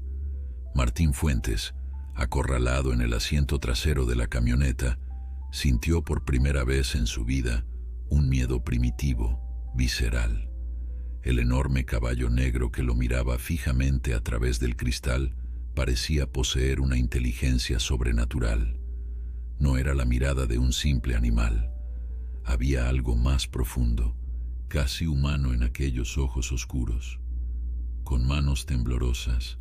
Martín Fuentes, acorralado en el asiento trasero de la camioneta, sintió por primera vez en su vida un miedo primitivo, visceral. El enorme caballo negro que lo miraba fijamente a través del cristal parecía poseer una inteligencia sobrenatural. No era la mirada de un simple animal. Había algo más profundo, casi humano en aquellos ojos oscuros. Con manos temblorosas,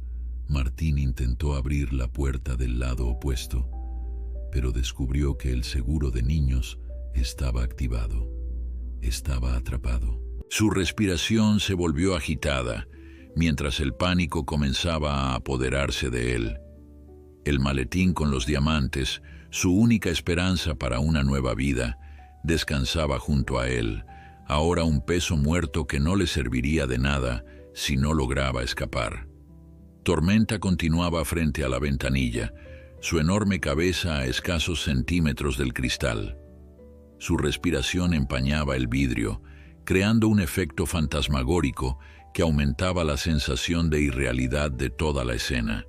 Martín intentó abrir la puerta del lado opuesto, pero descubrió que el seguro de niños estaba activado. Estaba atrapado. Su respiración se volvió agitada, mientras el pánico comenzaba a apoderarse de él. El maletín con los diamantes, su única esperanza para una nueva vida, descansaba junto a él, ahora un peso muerto que no le serviría de nada si no lograba escapar. Tormenta continuaba frente a la ventanilla, su enorme cabeza a escasos centímetros del cristal. Su respiración empañaba el vidrio, creando un efecto fantasmagórico que aumentaba la sensación de irrealidad de toda la escena.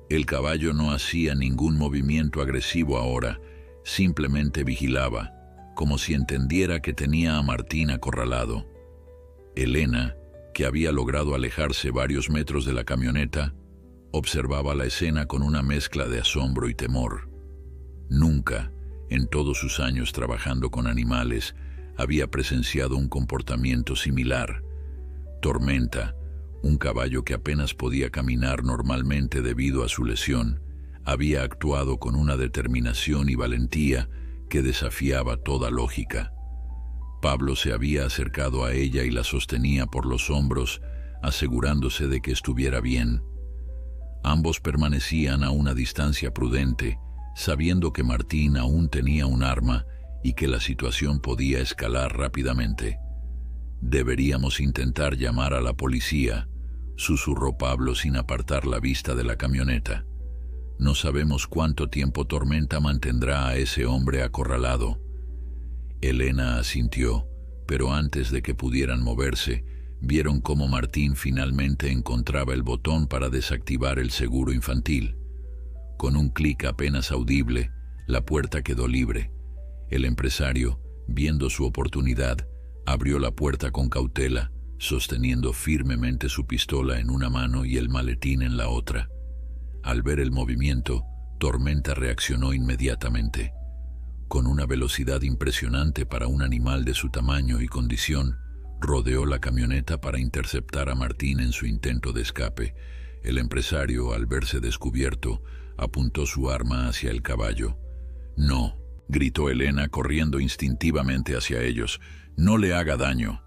El caballo no hacía ningún movimiento agresivo ahora, simplemente vigilaba, como si entendiera que tenía a Martín acorralado. Elena, que había logrado alejarse varios metros de la camioneta, observaba la escena con una mezcla de asombro y temor. Nunca, en todos sus años trabajando con animales, había presenciado un comportamiento similar. Tormenta, un caballo que apenas podía caminar normalmente debido a su lesión, había actuado con una determinación y valentía que desafiaba toda lógica. Pablo se había acercado a ella y la sostenía por los hombros, asegurándose de que estuviera bien. Ambos permanecían a una distancia prudente, sabiendo que Martín aún tenía un arma y que la situación podía escalar rápidamente. «Deberíamos intentar llamar a la policía», susurró Pablo sin apartar la vista de la camioneta. «No sabemos cuánto tiempo Tormenta mantendrá a ese hombre acorralado». Elena asintió, pero antes de que pudieran moverse, vieron cómo Martín finalmente encontraba el botón para desactivar el seguro infantil. Con un clic apenas audible, la puerta quedó libre. El empresario, viendo su oportunidad, abrió la puerta con cautela, sosteniendo firmemente su pistola en una mano y el maletín en la otra. Al ver el movimiento, Tormenta reaccionó inmediatamente. Con una velocidad impresionante para un animal de su tamaño y condición, rodeó la camioneta para interceptar a Martín en su intento de escape. El empresario, al verse descubierto, apuntó su arma hacia el caballo. «No», gritó Elena corriendo instintivamente hacia ellos, «no le haga daño».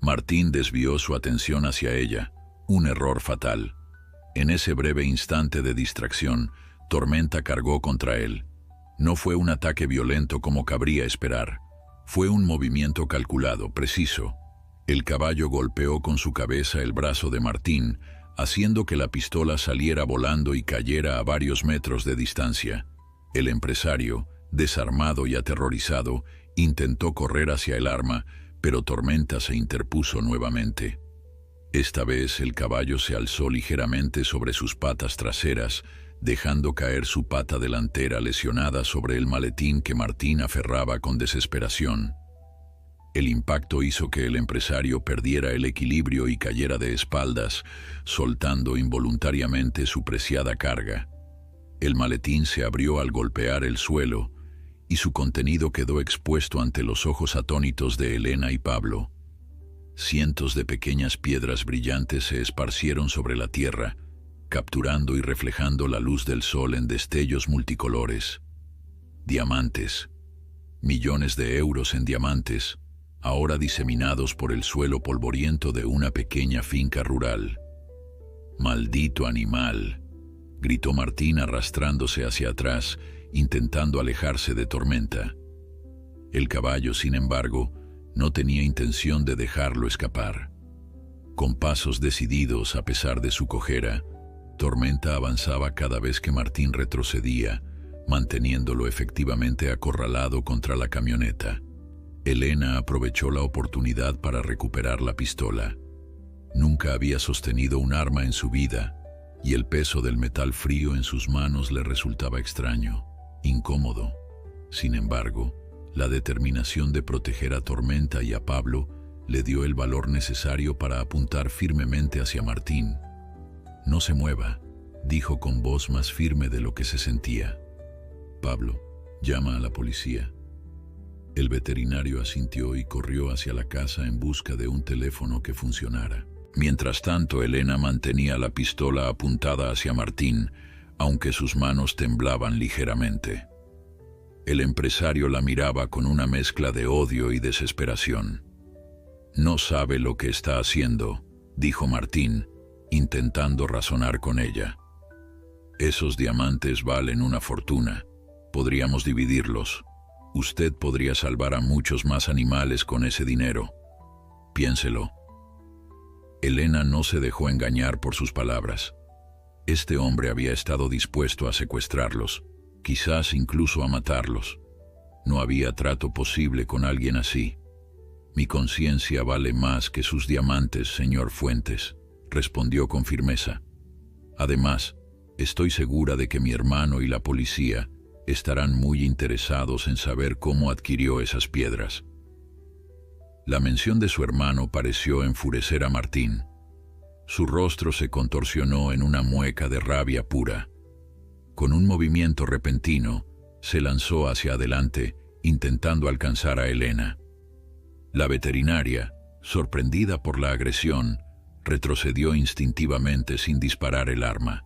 Martín desvió su atención hacia ella, un error fatal. En ese breve instante de distracción, Tormenta cargó contra él. No fue un ataque violento como cabría esperar. Fue un movimiento calculado, preciso. El caballo golpeó con su cabeza el brazo de Martín, haciendo que la pistola saliera volando y cayera a varios metros de distancia. El empresario, desarmado y aterrorizado, intentó correr hacia el arma, pero Tormenta se interpuso nuevamente. Esta vez el caballo se alzó ligeramente sobre sus patas traseras, dejando caer su pata delantera lesionada sobre el maletín que Martín aferraba con desesperación. El impacto hizo que el empresario perdiera el equilibrio y cayera de espaldas, soltando involuntariamente su preciada carga. El maletín se abrió al golpear el suelo, y su contenido quedó expuesto ante los ojos atónitos de Elena y Pablo. Cientos de pequeñas piedras brillantes se esparcieron sobre la tierra, capturando y reflejando la luz del sol en destellos multicolores. Diamantes. Millones de euros en diamantes, ahora diseminados por el suelo polvoriento de una pequeña finca rural. «Maldito animal», gritó Martín arrastrándose hacia atrás, intentando alejarse de Tormenta. El caballo, sin embargo, no tenía intención de dejarlo escapar. Con pasos decididos a pesar de su cojera, Tormenta avanzaba cada vez que Martín retrocedía, manteniéndolo efectivamente acorralado contra la camioneta. Elena aprovechó la oportunidad para recuperar la pistola. Nunca había sostenido un arma en su vida, y el peso del metal frío en sus manos le resultaba extraño, incómodo. Sin embargo, la determinación de proteger a Tormenta y a Pablo le dio el valor necesario para apuntar firmemente hacia Martín. «No se mueva», dijo con voz más firme de lo que se sentía. «Pablo, llama a la policía». El veterinario asintió y corrió hacia la casa en busca de un teléfono que funcionara. Mientras tanto, Elena mantenía la pistola apuntada hacia Martín, aunque sus manos temblaban ligeramente. El empresario la miraba con una mezcla de odio y desesperación. «No sabe lo que está haciendo», dijo Martín, intentando razonar con ella. «Esos diamantes valen una fortuna. Podríamos dividirlos. Usted podría salvar a muchos más animales con ese dinero. Piénselo». Elena no se dejó engañar por sus palabras. Este hombre había estado dispuesto a secuestrarlos, quizás incluso a matarlos. No había trato posible con alguien así. «Mi conciencia vale más que sus diamantes, señor Fuentes», respondió con firmeza. «Además, estoy segura de que mi hermano y la policía estarán muy interesados en saber cómo adquirió esas piedras». La mención de su hermano pareció enfurecer a Martín. Su rostro se contorsionó en una mueca de rabia pura. Con un movimiento repentino, se lanzó hacia adelante, intentando alcanzar a Elena. La veterinaria, sorprendida por la agresión, retrocedió instintivamente sin disparar el arma.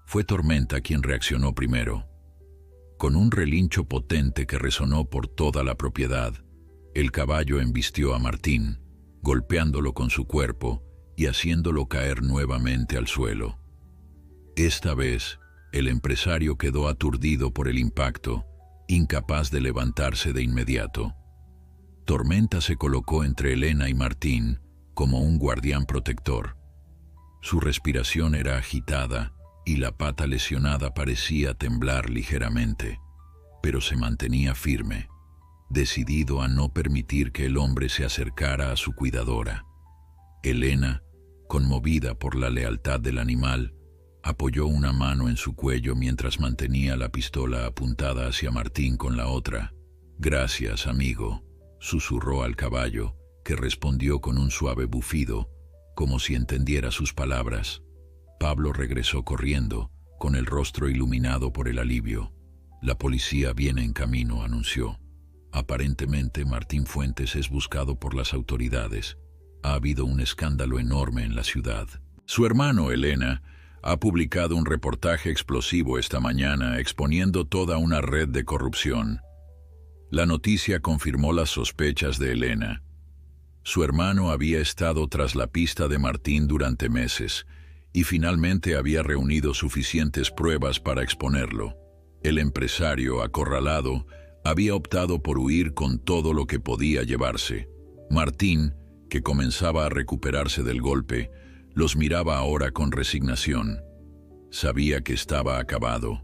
Fue Tormenta quien reaccionó primero. Con un relincho potente que resonó por toda la propiedad, el caballo embistió a Martín, golpeándolo con su cuerpo y haciéndolo caer nuevamente al suelo. Esta vez, el empresario quedó aturdido por el impacto, incapaz de levantarse de inmediato. Tormenta se colocó entre Elena y Martín como un guardián protector. Su respiración era agitada y la pata lesionada parecía temblar ligeramente, pero se mantenía firme, decidido a no permitir que el hombre se acercara a su cuidadora. Elena, conmovida por la lealtad del animal, apoyó una mano en su cuello mientras mantenía la pistola apuntada hacia Martín con la otra. «Gracias, amigo», susurró al caballo, que respondió con un suave bufido, como si entendiera sus palabras. Pablo regresó corriendo, con el rostro iluminado por el alivio. «La policía viene en camino», anunció. «Aparentemente Martín Fuentes es buscado por las autoridades. Ha habido un escándalo enorme en la ciudad». Su hermano, Elena, ha publicado un reportaje explosivo esta mañana exponiendo toda una red de corrupción. La noticia confirmó las sospechas de Elena. Su hermano había estado tras la pista de Martín durante meses y finalmente había reunido suficientes pruebas para exponerlo. El empresario, acorralado, había optado por huir con todo lo que podía llevarse. Martín, que comenzaba a recuperarse del golpe, los miraba ahora con resignación. Sabía que estaba acabado.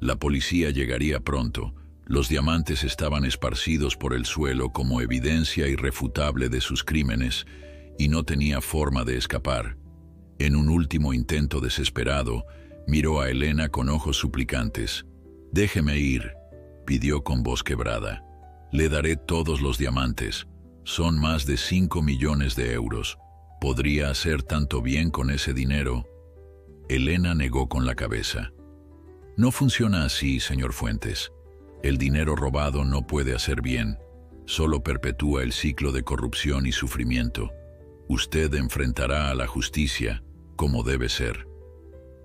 La policía llegaría pronto. Los diamantes estaban esparcidos por el suelo como evidencia irrefutable de sus crímenes y no tenía forma de escapar. En un último intento desesperado, miró a Elena con ojos suplicantes. «Déjeme ir», pidió con voz quebrada. «Le daré todos los diamantes. Son más de 5 millones de euros. ¿Podría hacer tanto bien con ese dinero?» Elena negó con la cabeza. «No funciona así, señor Fuentes. El dinero robado no puede hacer bien. Solo perpetúa el ciclo de corrupción y sufrimiento. Usted enfrentará a la justicia, como debe ser».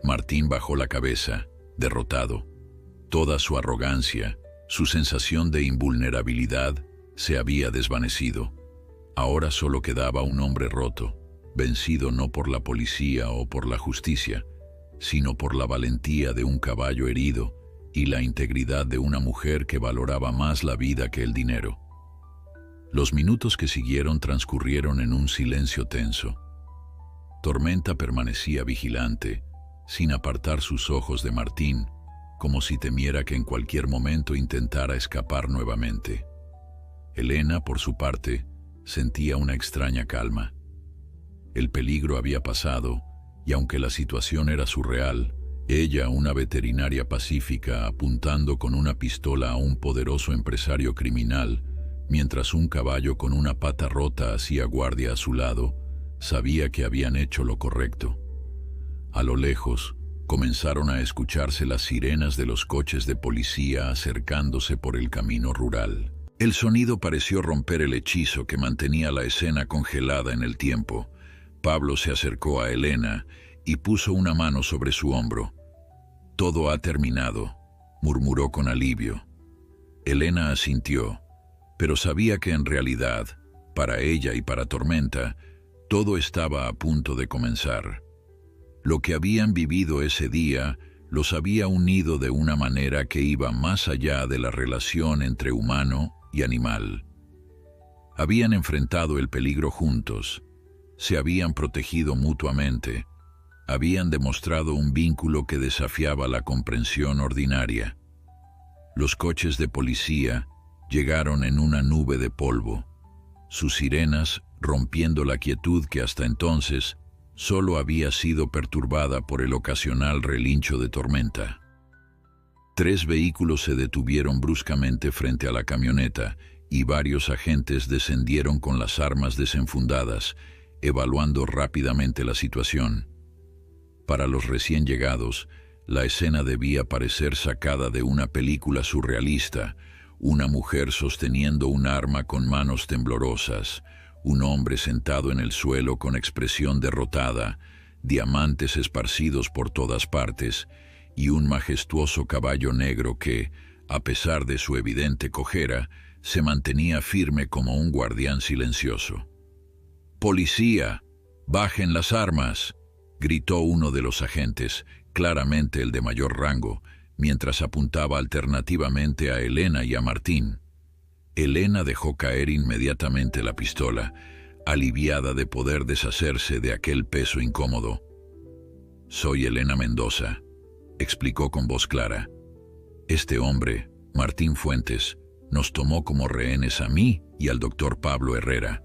Martín bajó la cabeza, derrotado. Toda su arrogancia, su sensación de invulnerabilidad, se había desvanecido. Ahora solo quedaba un hombre roto, vencido no por la policía o por la justicia, sino por la valentía de un caballo herido y la integridad de una mujer que valoraba más la vida que el dinero. Los minutos que siguieron transcurrieron en un silencio tenso. Tormenta permanecía vigilante, sin apartar sus ojos de Martín, como si temiera que en cualquier momento intentara escapar nuevamente. Elena, por su parte, sentía una extraña calma. El peligro había pasado, y aunque la situación era surreal, ella, una veterinaria pacífica, apuntando con una pistola a un poderoso empresario criminal, mientras un caballo con una pata rota hacía guardia a su lado, sabía que habían hecho lo correcto. A lo lejos, comenzaron a escucharse las sirenas de los coches de policía acercándose por el camino rural. El sonido pareció romper el hechizo que mantenía la escena congelada en el tiempo. Pablo se acercó a Elena y puso una mano sobre su hombro. Todo ha terminado, murmuró con alivio. Elena asintió, pero sabía que en realidad, para ella y para Tormenta, todo estaba a punto de comenzar. Lo que habían vivido ese día los había unido de una manera que iba más allá de la relación entre humano y animal. Habían enfrentado el peligro juntos, se habían protegido mutuamente, habían demostrado un vínculo que desafiaba la comprensión ordinaria. Los coches de policía llegaron en una nube de polvo, sus sirenas rompiendo la quietud que hasta entonces solo había sido perturbada por el ocasional relincho de Tormenta. 3 vehículos se detuvieron bruscamente frente a la camioneta y varios agentes descendieron con las armas desenfundadas, evaluando rápidamente la situación. Para los recién llegados, la escena debía parecer sacada de una película surrealista, una mujer sosteniendo un arma con manos temblorosas, un hombre sentado en el suelo con expresión derrotada, diamantes esparcidos por todas partes y un majestuoso caballo negro que, a pesar de su evidente cojera, se mantenía firme como un guardián silencioso. «¡Policía! ¡Bajen las armas!», gritó uno de los agentes, claramente el de mayor rango, mientras apuntaba alternativamente a Elena y a Martín. Elena dejó caer inmediatamente la pistola, aliviada de poder deshacerse de aquel peso incómodo. «Soy Elena Mendoza», explicó con voz clara. «Este hombre, Martín Fuentes, nos tomó como rehenes a mí y al doctor Pablo Herrera.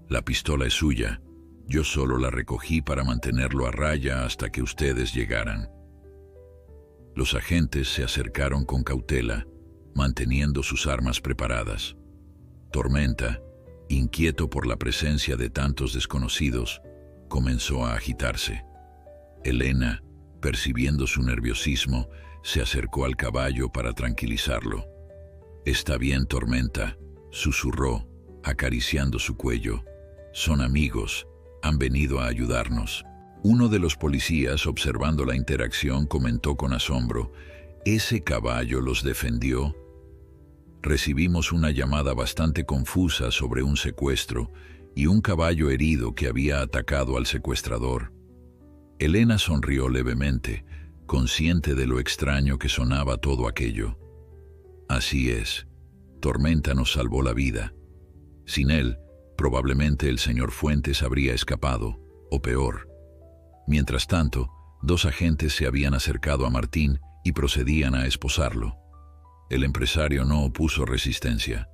La pistola es suya. Yo solo la recogí para mantenerlo a raya hasta que ustedes llegaran». Los agentes se acercaron con cautela, manteniendo sus armas preparadas. Tormenta, inquieto por la presencia de tantos desconocidos, comenzó a agitarse. Elena, percibiendo su nerviosismo, se acercó al caballo para tranquilizarlo. «Está bien, Tormenta», susurró, acariciando su cuello. «Son amigos, han venido a ayudarnos». Uno de los policías, observando la interacción, comentó con asombro: «¿Ese caballo los defendió?». «Recibimos una llamada bastante confusa sobre un secuestro y un caballo herido que había atacado al secuestrador». Elena sonrió levemente, consciente de lo extraño que sonaba todo aquello. «Así es, Tormenta nos salvó la vida. Sin él, probablemente el señor Fuentes habría escapado, o peor». Mientras tanto, 2 agentes se habían acercado a Martín y procedían a esposarlo. El empresario no opuso resistencia.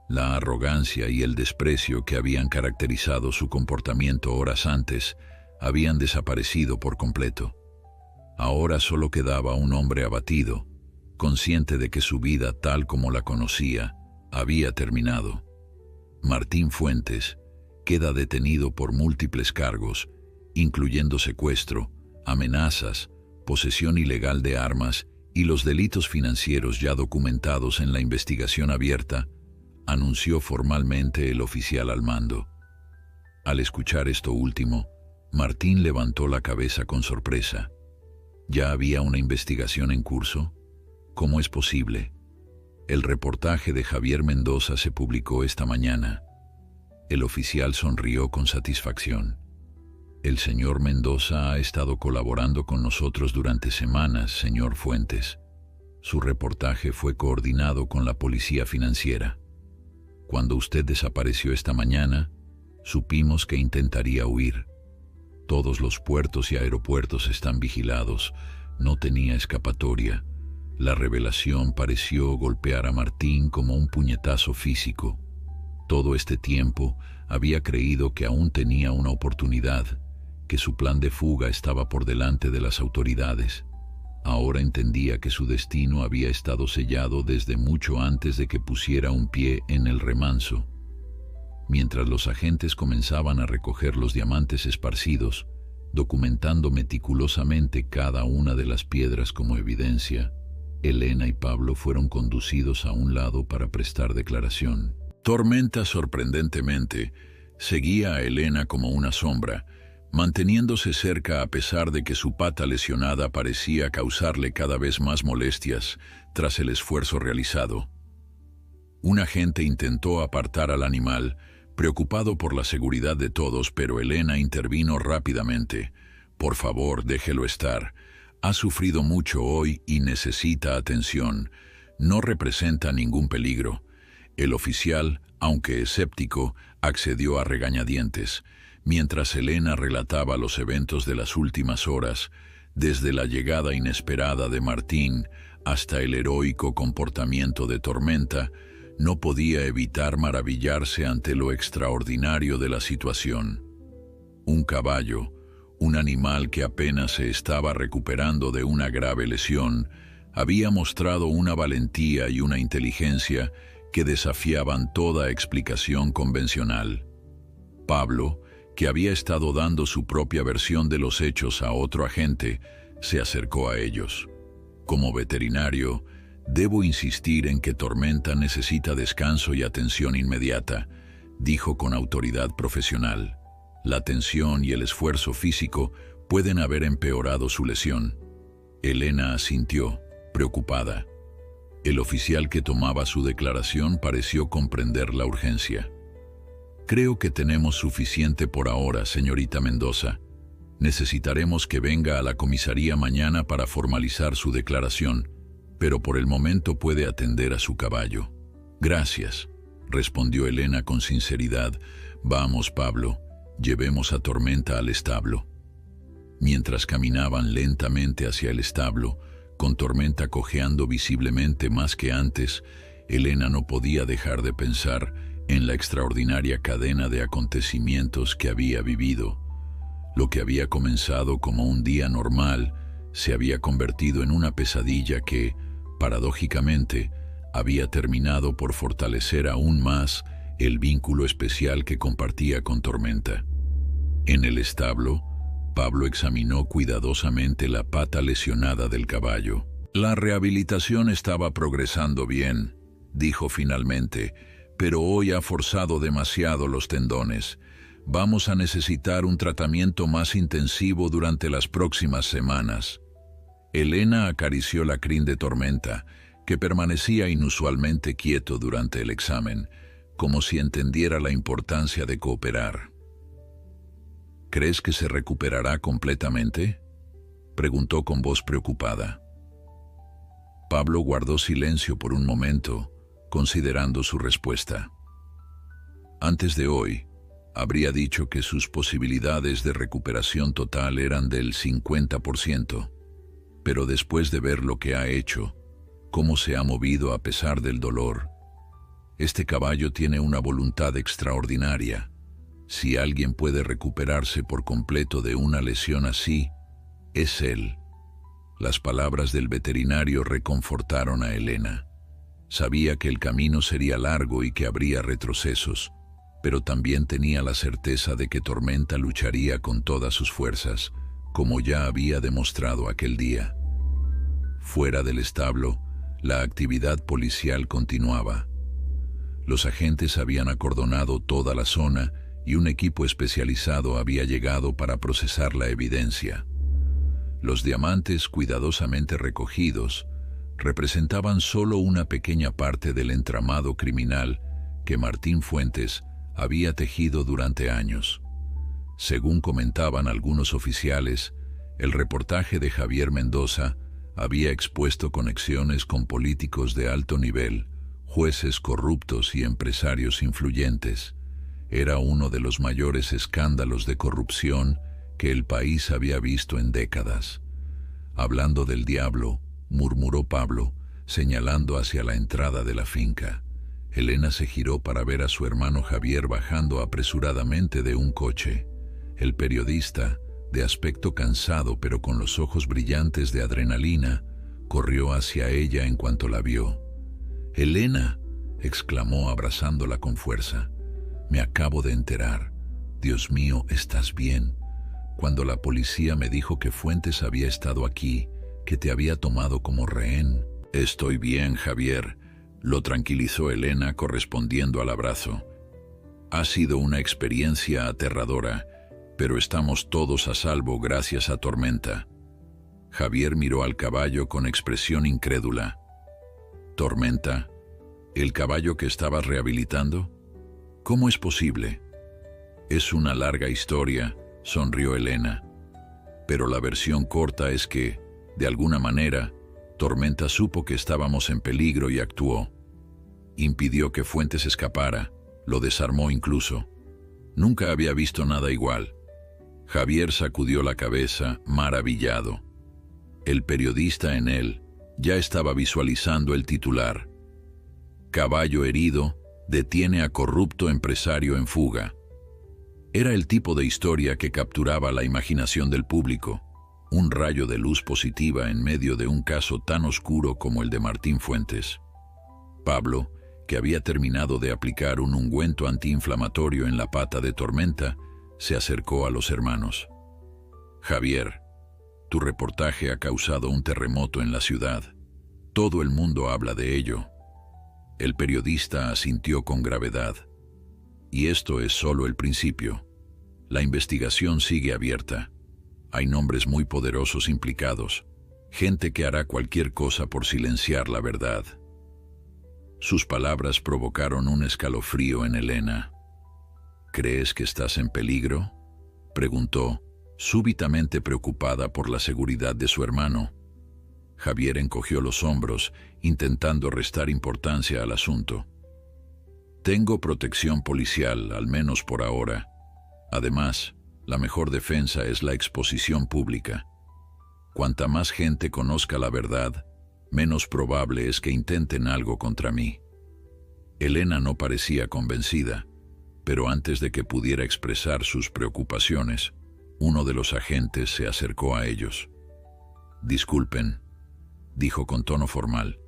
La arrogancia y el desprecio que habían caracterizado su comportamiento horas antes habían desaparecido por completo. Ahora solo quedaba un hombre abatido, consciente de que su vida tal como la conocía había terminado. Martín Fuentes queda detenido por múltiples cargos, incluyendo secuestro, amenazas, posesión ilegal de armas y los delitos financieros ya documentados en la investigación abierta, anunció formalmente el oficial al mando. Al escuchar esto último, Martín levantó la cabeza con sorpresa. ¿Ya había una investigación en curso? ¿Cómo es posible? El reportaje de Javier Mendoza se publicó esta mañana. El oficial sonrió con satisfacción. «El señor Mendoza ha estado colaborando con nosotros durante semanas, señor Fuentes. Su reportaje fue coordinado con la policía financiera. Cuando usted desapareció esta mañana, supimos que intentaría huir. Todos los puertos y aeropuertos están vigilados. No tenía escapatoria. La revelación pareció golpear a Martín como un puñetazo físico. Todo este tiempo había creído que aún tenía una oportunidad, que su plan de fuga estaba por delante de las autoridades. Ahora entendía que su destino había estado sellado desde mucho antes de que pusiera un pie en el remanso. Mientras los agentes comenzaban a recoger los diamantes esparcidos, documentando meticulosamente cada una de las piedras como evidencia, Elena y Pablo fueron conducidos a un lado para prestar declaración. Tormenta, sorprendentemente, seguía a Elena como una sombra, manteniéndose cerca a pesar de que su pata lesionada parecía causarle cada vez más molestias tras el esfuerzo realizado. Un agente intentó apartar al animal, preocupado por la seguridad de todos, pero Elena intervino rápidamente. «Por favor, déjelo estar. Ha sufrido mucho hoy y necesita atención. No representa ningún peligro». El oficial, aunque escéptico, accedió a regañadientes, mientras Elena relataba los eventos de las últimas horas, desde la llegada inesperada de Martín hasta el heroico comportamiento de Tormenta. No podía evitar maravillarse ante lo extraordinario de la situación. Un caballo, un animal que apenas se estaba recuperando de una grave lesión, había mostrado una valentía y una inteligencia que desafiaban toda explicación convencional. Pablo, que había estado dando su propia versión de los hechos a otro agente, se acercó a ellos. Como veterinario, «Debo insistir en que Tormenta necesita descanso y atención inmediata», dijo con autoridad profesional. «La tensión y el esfuerzo físico pueden haber empeorado su lesión». Elena asintió, preocupada. El oficial que tomaba su declaración pareció comprender la urgencia. «Creo que tenemos suficiente por ahora, señorita Mendoza. Necesitaremos que venga a la comisaría mañana para formalizar su declaración, pero por el momento puede atender a su caballo». «Gracias», respondió Elena con sinceridad. «Vamos, Pablo, llevemos a Tormenta al establo». Mientras caminaban lentamente hacia el establo, con Tormenta cojeando visiblemente más que antes, Elena no podía dejar de pensar en la extraordinaria cadena de acontecimientos que había vivido. Lo que había comenzado como un día normal se había convertido en una pesadilla que, paradójicamente, había terminado por fortalecer aún más el vínculo especial que compartía con Tormenta. En el establo, Pablo examinó cuidadosamente la pata lesionada del caballo. «La rehabilitación estaba progresando bien», dijo finalmente, «pero hoy ha forzado demasiado los tendones. Vamos a necesitar un tratamiento más intensivo durante las próximas semanas». Elena acarició la crin de Tormenta, que permanecía inusualmente quieto durante el examen, como si entendiera la importancia de cooperar. «¿Crees que se recuperará completamente?», preguntó con voz preocupada. Pablo guardó silencio por un momento, considerando su respuesta. Antes de hoy, habría dicho que sus posibilidades de recuperación total eran del 50%. Pero después de ver lo que ha hecho, cómo se ha movido a pesar del dolor, este caballo tiene una voluntad extraordinaria. Si alguien puede recuperarse por completo de una lesión así, es él. Las palabras del veterinario reconfortaron a Elena. Sabía que el camino sería largo y que habría retrocesos, pero también tenía la certeza de que Tormenta lucharía con todas sus fuerzas, como ya había demostrado aquel día. Fuera del establo, la actividad policial continuaba. Los agentes habían acordonado toda la zona y un equipo especializado había llegado para procesar la evidencia. Los diamantes cuidadosamente recogidos representaban solo una pequeña parte del entramado criminal que Martín Fuentes había tejido durante años. Según comentaban algunos oficiales, el reportaje de Javier Mendoza había expuesto conexiones con políticos de alto nivel, jueces corruptos y empresarios influyentes. Era uno de los mayores escándalos de corrupción que el país había visto en décadas. «Hablando del diablo», murmuró Pablo, señalando hacia la entrada de la finca. Elena se giró para ver a su hermano Javier bajando apresuradamente de un coche. El periodista, de aspecto cansado pero con los ojos brillantes de adrenalina, corrió hacia ella en cuanto la vio. «¡Elena!», exclamó abrazándola con fuerza. «Me acabo de enterar. Dios mío, ¿estás bien? Cuando la policía me dijo que Fuentes había estado aquí, que te había tomado como rehén». «Estoy bien, Javier», lo tranquilizó Elena correspondiendo al abrazo. «Ha sido una experiencia aterradora, pero estamos todos a salvo gracias a Tormenta. Javier miró al caballo con expresión incrédula. ¿Tormenta? ¿El caballo que estabas rehabilitando? ¿Cómo es posible? Es una larga historia, sonrió Elena. Pero la versión corta es que, de alguna manera, Tormenta supo que estábamos en peligro y actuó. Impidió que Fuentes escapara, lo desarmó incluso. Nunca había visto nada igual. Javier sacudió la cabeza, maravillado. El periodista en él ya estaba visualizando el titular. Caballo herido, detiene a corrupto empresario en fuga. Era el tipo de historia que capturaba la imaginación del público, un rayo de luz positiva en medio de un caso tan oscuro como el de Martín Fuentes. Pablo, que había terminado de aplicar un ungüento antiinflamatorio en la pata de Tormenta, se acercó a los hermanos. Javier, tu reportaje ha causado un terremoto en la ciudad. Todo el mundo habla de ello. El periodista asintió con gravedad. Y esto es solo el principio. La investigación sigue abierta. Hay nombres muy poderosos implicados, gente que hará cualquier cosa por silenciar la verdad. Sus palabras provocaron un escalofrío en Elena. ¿Crees que estás en peligro?, preguntó, súbitamente preocupada por la seguridad de su hermano. Javier encogió los hombros, intentando restar importancia al asunto. Tengo protección policial, al menos por ahora. Además, la mejor defensa es la exposición pública. Cuanta más gente conozca la verdad, menos probable es que intenten algo contra mí. Elena no parecía convencida, pero antes de que pudiera expresar sus preocupaciones, uno de los agentes se acercó a ellos. Disculpen, dijo con tono formal.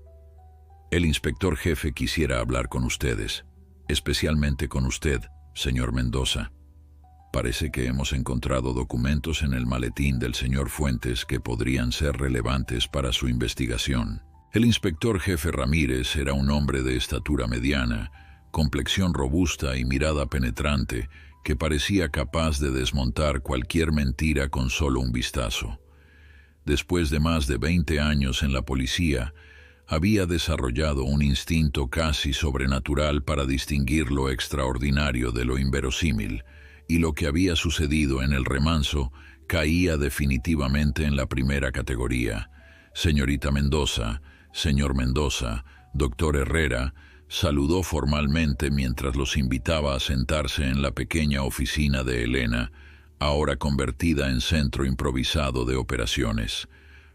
El inspector jefe quisiera hablar con ustedes, especialmente con usted, señor Mendoza. Parece que hemos encontrado documentos en el maletín del señor Fuentes que podrían ser relevantes para su investigación. El inspector jefe Ramírez era un hombre de estatura mediana, complexión robusta y mirada penetrante, que parecía capaz de desmontar cualquier mentira con solo un vistazo. Después de más de 20 años en la policía, había desarrollado un instinto casi sobrenatural para distinguir lo extraordinario de lo inverosímil, y lo que había sucedido en el remanso caía definitivamente en la primera categoría. Señorita Mendoza, señor Mendoza, doctor Herrera, saludó formalmente mientras los invitaba a sentarse en la pequeña oficina de Elena, ahora convertida en centro improvisado de operaciones.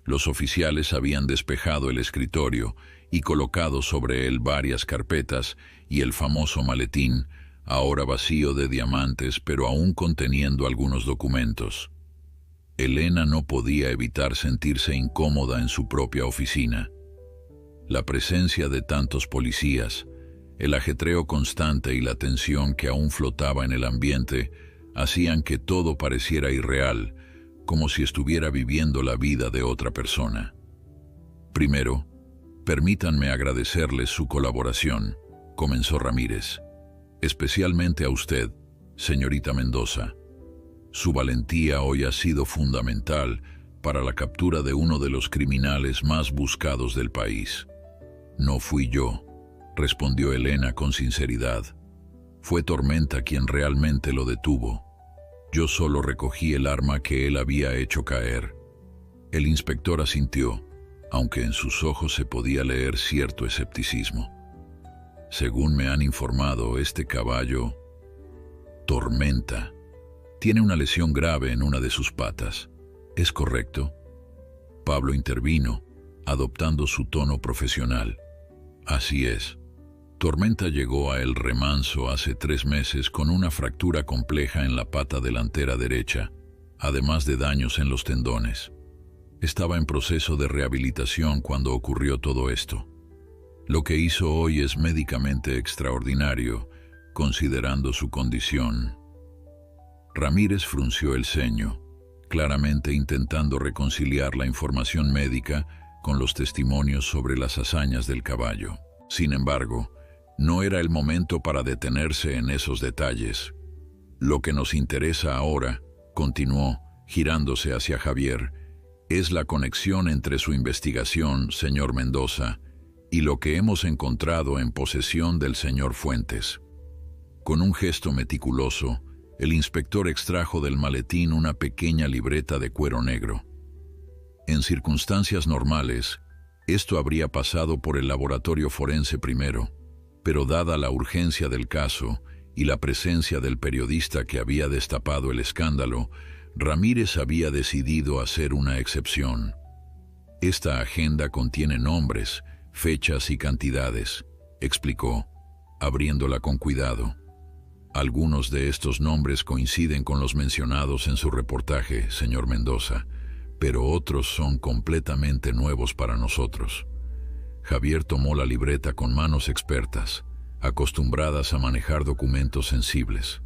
Los oficiales habían despejado el escritorio y colocado sobre él varias carpetas y el famoso maletín, ahora vacío de diamantes pero aún conteniendo algunos documentos. Elena no podía evitar sentirse incómoda en su propia oficina. La presencia de tantos policías, el ajetreo constante y la tensión que aún flotaba en el ambiente hacían que todo pareciera irreal, como si estuviera viviendo la vida de otra persona. Primero, permítanme agradecerles su colaboración, comenzó Ramírez. Especialmente a usted, señorita Mendoza. Su valentía hoy ha sido fundamental para la captura de uno de los criminales más buscados del país. No fui yo, respondió Elena con sinceridad. Fue Tormenta quien realmente lo detuvo. Yo solo recogí el arma que él había hecho caer. El inspector asintió, aunque en sus ojos se podía leer cierto escepticismo. Según me han informado, este caballo, Tormenta, tiene una lesión grave en una de sus patas. ¿Es correcto? Pablo intervino, adoptando su tono profesional. Así es. Tormenta llegó a El Remanso hace 3 meses con una fractura compleja en la pata delantera derecha, además de daños en los tendones. Estaba en proceso de rehabilitación cuando ocurrió todo esto. Lo que hizo hoy es médicamente extraordinario, considerando su condición. Ramírez frunció el ceño, claramente intentando reconciliar la información médica con los testimonios sobre las hazañas del caballo. Sin embargo, no era el momento para detenerse en esos detalles. Lo que nos interesa ahora continuó, girándose hacia Javier, es la conexión entre su investigación, señor Mendoza, y lo que hemos encontrado en posesión del señor Fuentes. Con un gesto meticuloso, el inspector extrajo del maletín una pequeña libreta de cuero negro. En circunstancias normales, esto habría pasado por el laboratorio forense primero, pero dada la urgencia del caso y la presencia del periodista que había destapado el escándalo, Ramírez había decidido hacer una excepción. Esta agenda contiene nombres, fechas y cantidades, explicó, abriéndola con cuidado. Algunos de estos nombres coinciden con los mencionados en su reportaje, señor Mendoza, pero otros son completamente nuevos para nosotros. Javier tomó la libreta con manos expertas, acostumbradas a manejar documentos sensibles.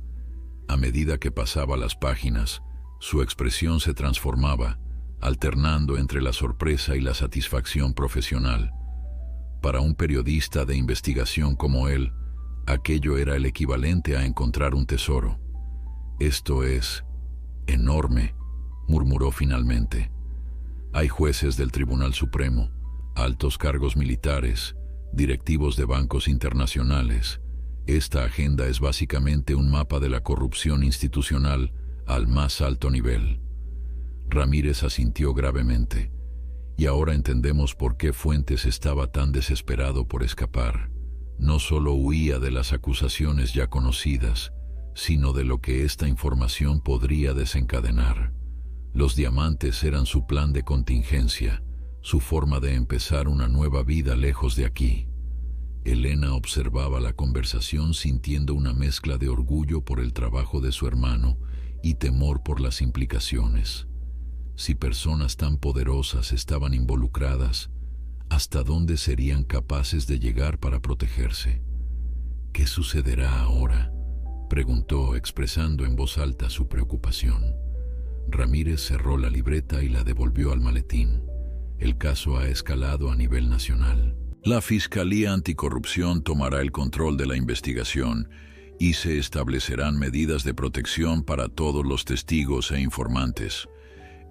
A medida que pasaba las páginas, su expresión se transformaba, alternando entre la sorpresa y la satisfacción profesional. Para un periodista de investigación como él, aquello era el equivalente a encontrar un tesoro. «Esto es enorme», murmuró finalmente. «Hay jueces del Tribunal Supremo, altos cargos militares, directivos de bancos internacionales. Esta agenda es básicamente un mapa de la corrupción institucional al más alto nivel». Ramírez asintió gravemente. Y ahora entendemos por qué Fuentes estaba tan desesperado por escapar. No solo huía de las acusaciones ya conocidas, sino de lo que esta información podría desencadenar. Los diamantes eran su plan de contingencia, su forma de empezar una nueva vida lejos de aquí. Elena observaba la conversación sintiendo una mezcla de orgullo por el trabajo de su hermano y temor por las implicaciones. Si personas tan poderosas estaban involucradas, ¿hasta dónde serían capaces de llegar para protegerse? «¿Qué sucederá ahora?», preguntó, expresando en voz alta su preocupación. Ramírez cerró la libreta y la devolvió al maletín. «El caso ha escalado a nivel nacional. La Fiscalía Anticorrupción tomará el control de la investigación y se establecerán medidas de protección para todos los testigos e informantes.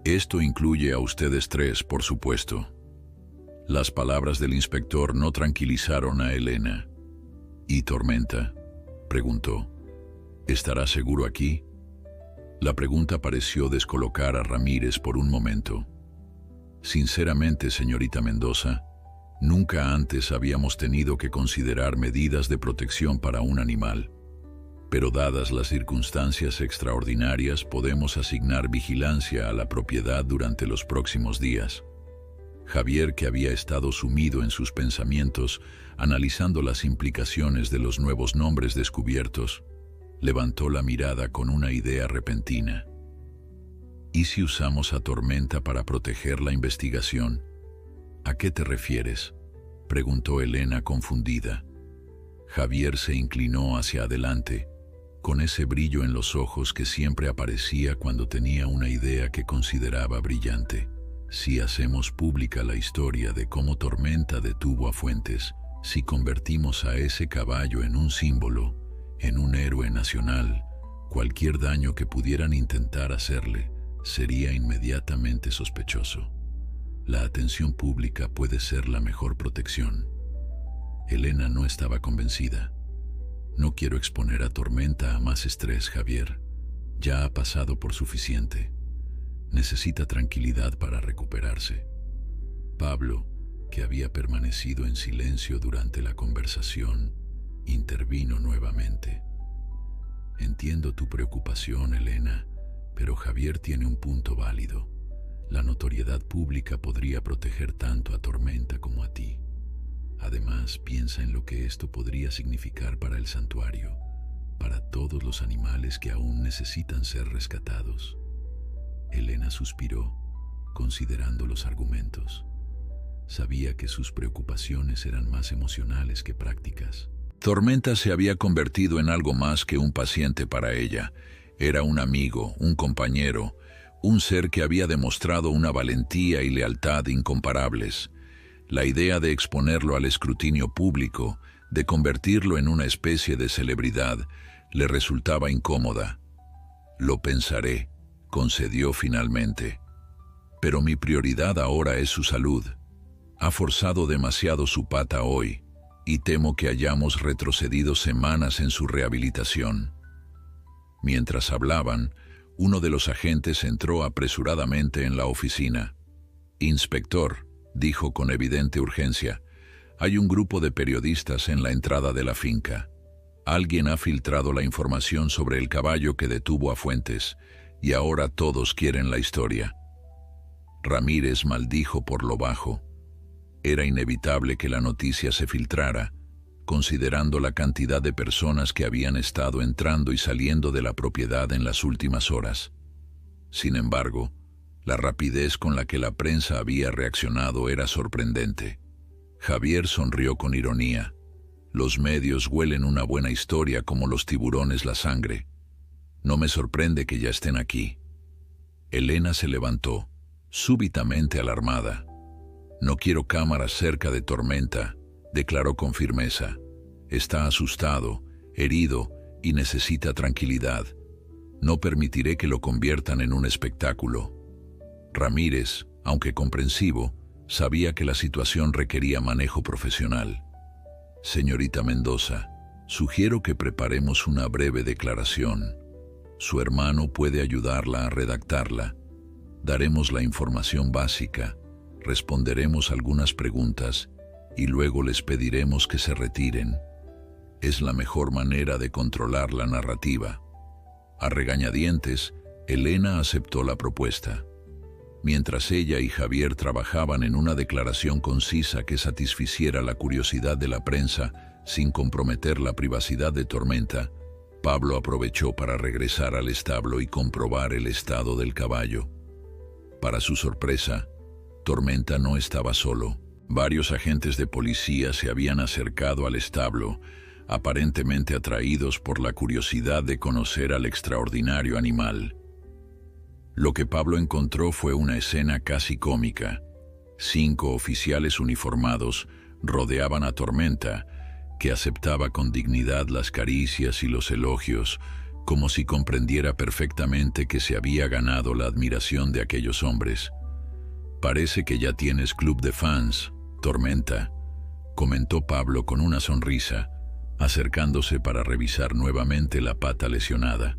Esto incluye a ustedes tres, por supuesto». Las palabras del inspector no tranquilizaron a Elena. «¿Y Tormenta?», preguntó. «¿Estará seguro aquí?». La pregunta pareció descolocar a Ramírez por un momento. «Sinceramente, señorita Mendoza, nunca antes habíamos tenido que considerar medidas de protección para un animal. Pero dadas las circunstancias extraordinarias, podemos asignar vigilancia a la propiedad durante los próximos días». Javier, que había estado sumido en sus pensamientos, analizando las implicaciones de los nuevos nombres descubiertos, levantó la mirada con una idea repentina. «¿Y si usamos a Tormenta para proteger la investigación?». «¿A qué te refieres?», preguntó Elena confundida. Javier se inclinó hacia adelante, con ese brillo en los ojos que siempre aparecía cuando tenía una idea que consideraba brillante. «Si hacemos pública la historia de cómo Tormenta detuvo a Fuentes, si convertimos a ese caballo en un símbolo, en un héroe nacional, cualquier daño que pudieran intentar hacerle sería inmediatamente sospechoso. La atención pública puede ser la mejor protección». Elena no estaba convencida. «No quiero exponer a Tormenta a más estrés, Javier. Ya ha pasado por suficiente. Necesita tranquilidad para recuperarse». Pablo, que había permanecido en silencio durante la conversación, intervino nuevamente. «Entiendo tu preocupación, Elena, pero Javier tiene un punto válido. La notoriedad pública podría proteger tanto a Tormenta como a ti. Además, piensa en lo que esto podría significar para el santuario, para todos los animales que aún necesitan ser rescatados». Elena suspiró, considerando los argumentos. Sabía que sus preocupaciones eran más emocionales que prácticas. Tormenta se había convertido en algo más que un paciente para ella. Era un amigo, un compañero, un ser que había demostrado una valentía y lealtad incomparables. La idea de exponerlo al escrutinio público, de convertirlo en una especie de celebridad, le resultaba incómoda. «Lo pensaré», concedió finalmente. Pero mi prioridad ahora es su salud. Ha forzado demasiado su pata hoy, y temo que hayamos retrocedido semanas en su rehabilitación. Mientras hablaban, uno de los agentes entró apresuradamente en la oficina. «Inspector», dijo con evidente urgencia, «hay un grupo de periodistas en la entrada de la finca. Alguien ha filtrado la información sobre el caballo que detuvo a Fuentes, y ahora todos quieren la historia». Ramírez maldijo por lo bajo. Era inevitable que la noticia se filtrara, considerando la cantidad de personas que habían estado entrando y saliendo de la propiedad en las últimas horas. Sin embargo, la rapidez con la que la prensa había reaccionado era sorprendente. Javier sonrió con ironía. Los medios huelen una buena historia como los tiburones la sangre. No me sorprende que ya estén aquí. Elena se levantó, súbitamente alarmada. «No quiero cámaras cerca de Tormenta», declaró con firmeza. «Está asustado, herido y necesita tranquilidad. No permitiré que lo conviertan en un espectáculo». Ramírez, aunque comprensivo, sabía que la situación requería manejo profesional. «Señorita Mendoza, sugiero que preparemos una breve declaración. Su hermano puede ayudarla a redactarla. Daremos la información básica, responderemos algunas preguntas y luego les pediremos que se retiren. Es la mejor manera de controlar la narrativa». A regañadientes, Elena aceptó la propuesta. Mientras ella y Javier trabajaban en una declaración concisa que satisficiera la curiosidad de la prensa sin comprometer la privacidad de Tormenta, Pablo aprovechó para regresar al establo y comprobar el estado del caballo. Para su sorpresa, Tormenta no estaba solo. Varios agentes de policía se habían acercado al establo, aparentemente atraídos por la curiosidad de conocer al extraordinario animal. Lo que Pablo encontró fue una escena casi cómica. 5 oficiales uniformados rodeaban a Tormenta, que aceptaba con dignidad las caricias y los elogios, como si comprendiera perfectamente que se había ganado la admiración de aquellos hombres. «Parece que ya tienes club de fans, Tormenta», comentó Pablo con una sonrisa, acercándose para revisar nuevamente la pata lesionada.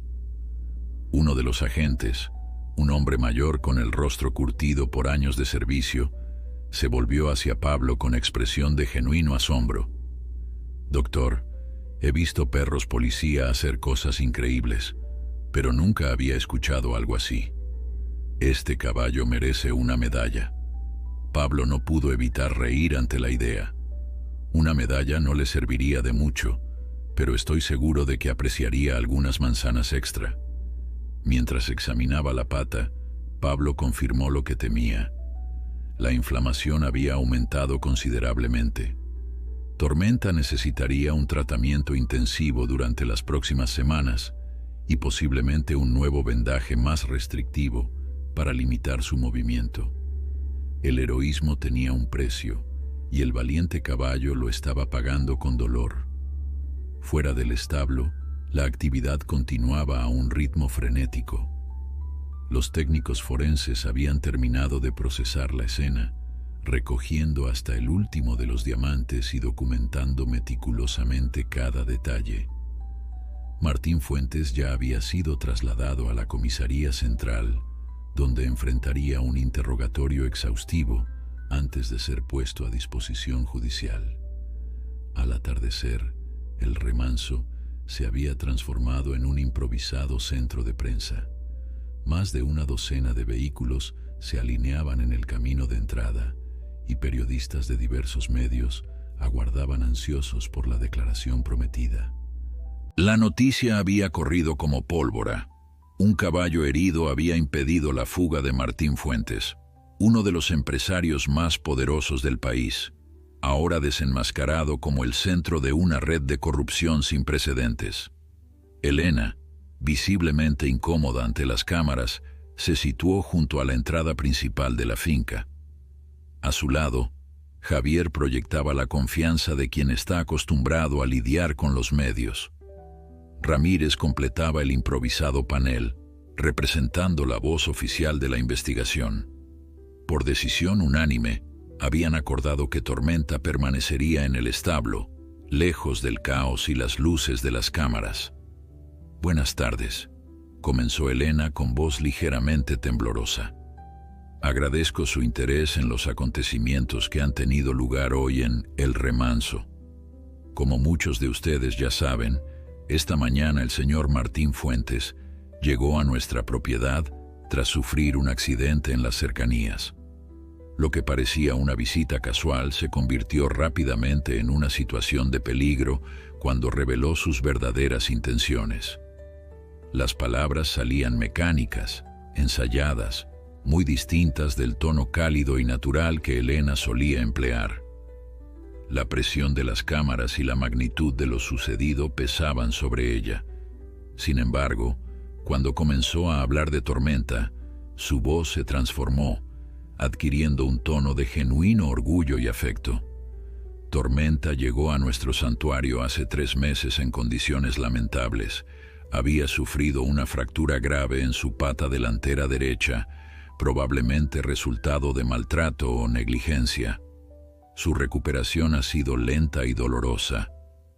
Uno de los agentes, un hombre mayor con el rostro curtido por años de servicio, se volvió hacia Pablo con expresión de genuino asombro. «Doctor, he visto perros policía hacer cosas increíbles, pero nunca había escuchado algo así. Este caballo merece una medalla». Pablo no pudo evitar reír ante la idea. Una medalla no le serviría de mucho, pero estoy seguro de que apreciaría algunas manzanas extra. Mientras examinaba la pata, Pablo confirmó lo que temía. La inflamación había aumentado considerablemente. Tormenta necesitaría un tratamiento intensivo durante las próximas semanas y posiblemente un nuevo vendaje más restrictivo para limitar su movimiento. El heroísmo tenía un precio y el valiente caballo lo estaba pagando con dolor. Fuera del establo, la actividad continuaba a un ritmo frenético. Los técnicos forenses habían terminado de procesar la escena, recogiendo hasta el último de los diamantes y documentando meticulosamente cada detalle. Martín Fuentes ya había sido trasladado a la comisaría central, donde enfrentaría un interrogatorio exhaustivo antes de ser puesto a disposición judicial. Al atardecer, el remanso se había transformado en un improvisado centro de prensa. Más de una docena de vehículos se alineaban en el camino de entrada y periodistas de diversos medios aguardaban ansiosos por la declaración prometida. La noticia había corrido como pólvora. Un caballo herido había impedido la fuga de Martín Fuentes, uno de los empresarios más poderosos del país, ahora desenmascarado como el centro de una red de corrupción sin precedentes. Elena, visiblemente incómoda ante las cámaras, se situó junto a la entrada principal de la finca. A su lado, Javier proyectaba la confianza de quien está acostumbrado a lidiar con los medios. Ramírez completaba el improvisado panel, representando la voz oficial de la investigación. Por decisión unánime, habían acordado que Tormenta permanecería en el establo, lejos del caos y las luces de las cámaras. «Buenas tardes», comenzó Elena con voz ligeramente temblorosa. «Agradezco su interés en los acontecimientos que han tenido lugar hoy en El Remanso. Como muchos de ustedes ya saben, esta mañana el señor Martín Fuentes llegó a nuestra propiedad tras sufrir un accidente en las cercanías. Lo que parecía una visita casual se convirtió rápidamente en una situación de peligro cuando reveló sus verdaderas intenciones. Las palabras salían mecánicas, ensayadas, muy distintas del tono cálido y natural que Elena solía emplear. La presión de las cámaras y la magnitud de lo sucedido pesaban sobre ella. Sin embargo, cuando comenzó a hablar de Tormenta, su voz se transformó, adquiriendo un tono de genuino orgullo y afecto. Tormenta llegó a nuestro santuario hace 3 meses en condiciones lamentables. Había sufrido una fractura grave en su pata delantera derecha, probablemente resultado de maltrato o negligencia. Su recuperación ha sido lenta y dolorosa,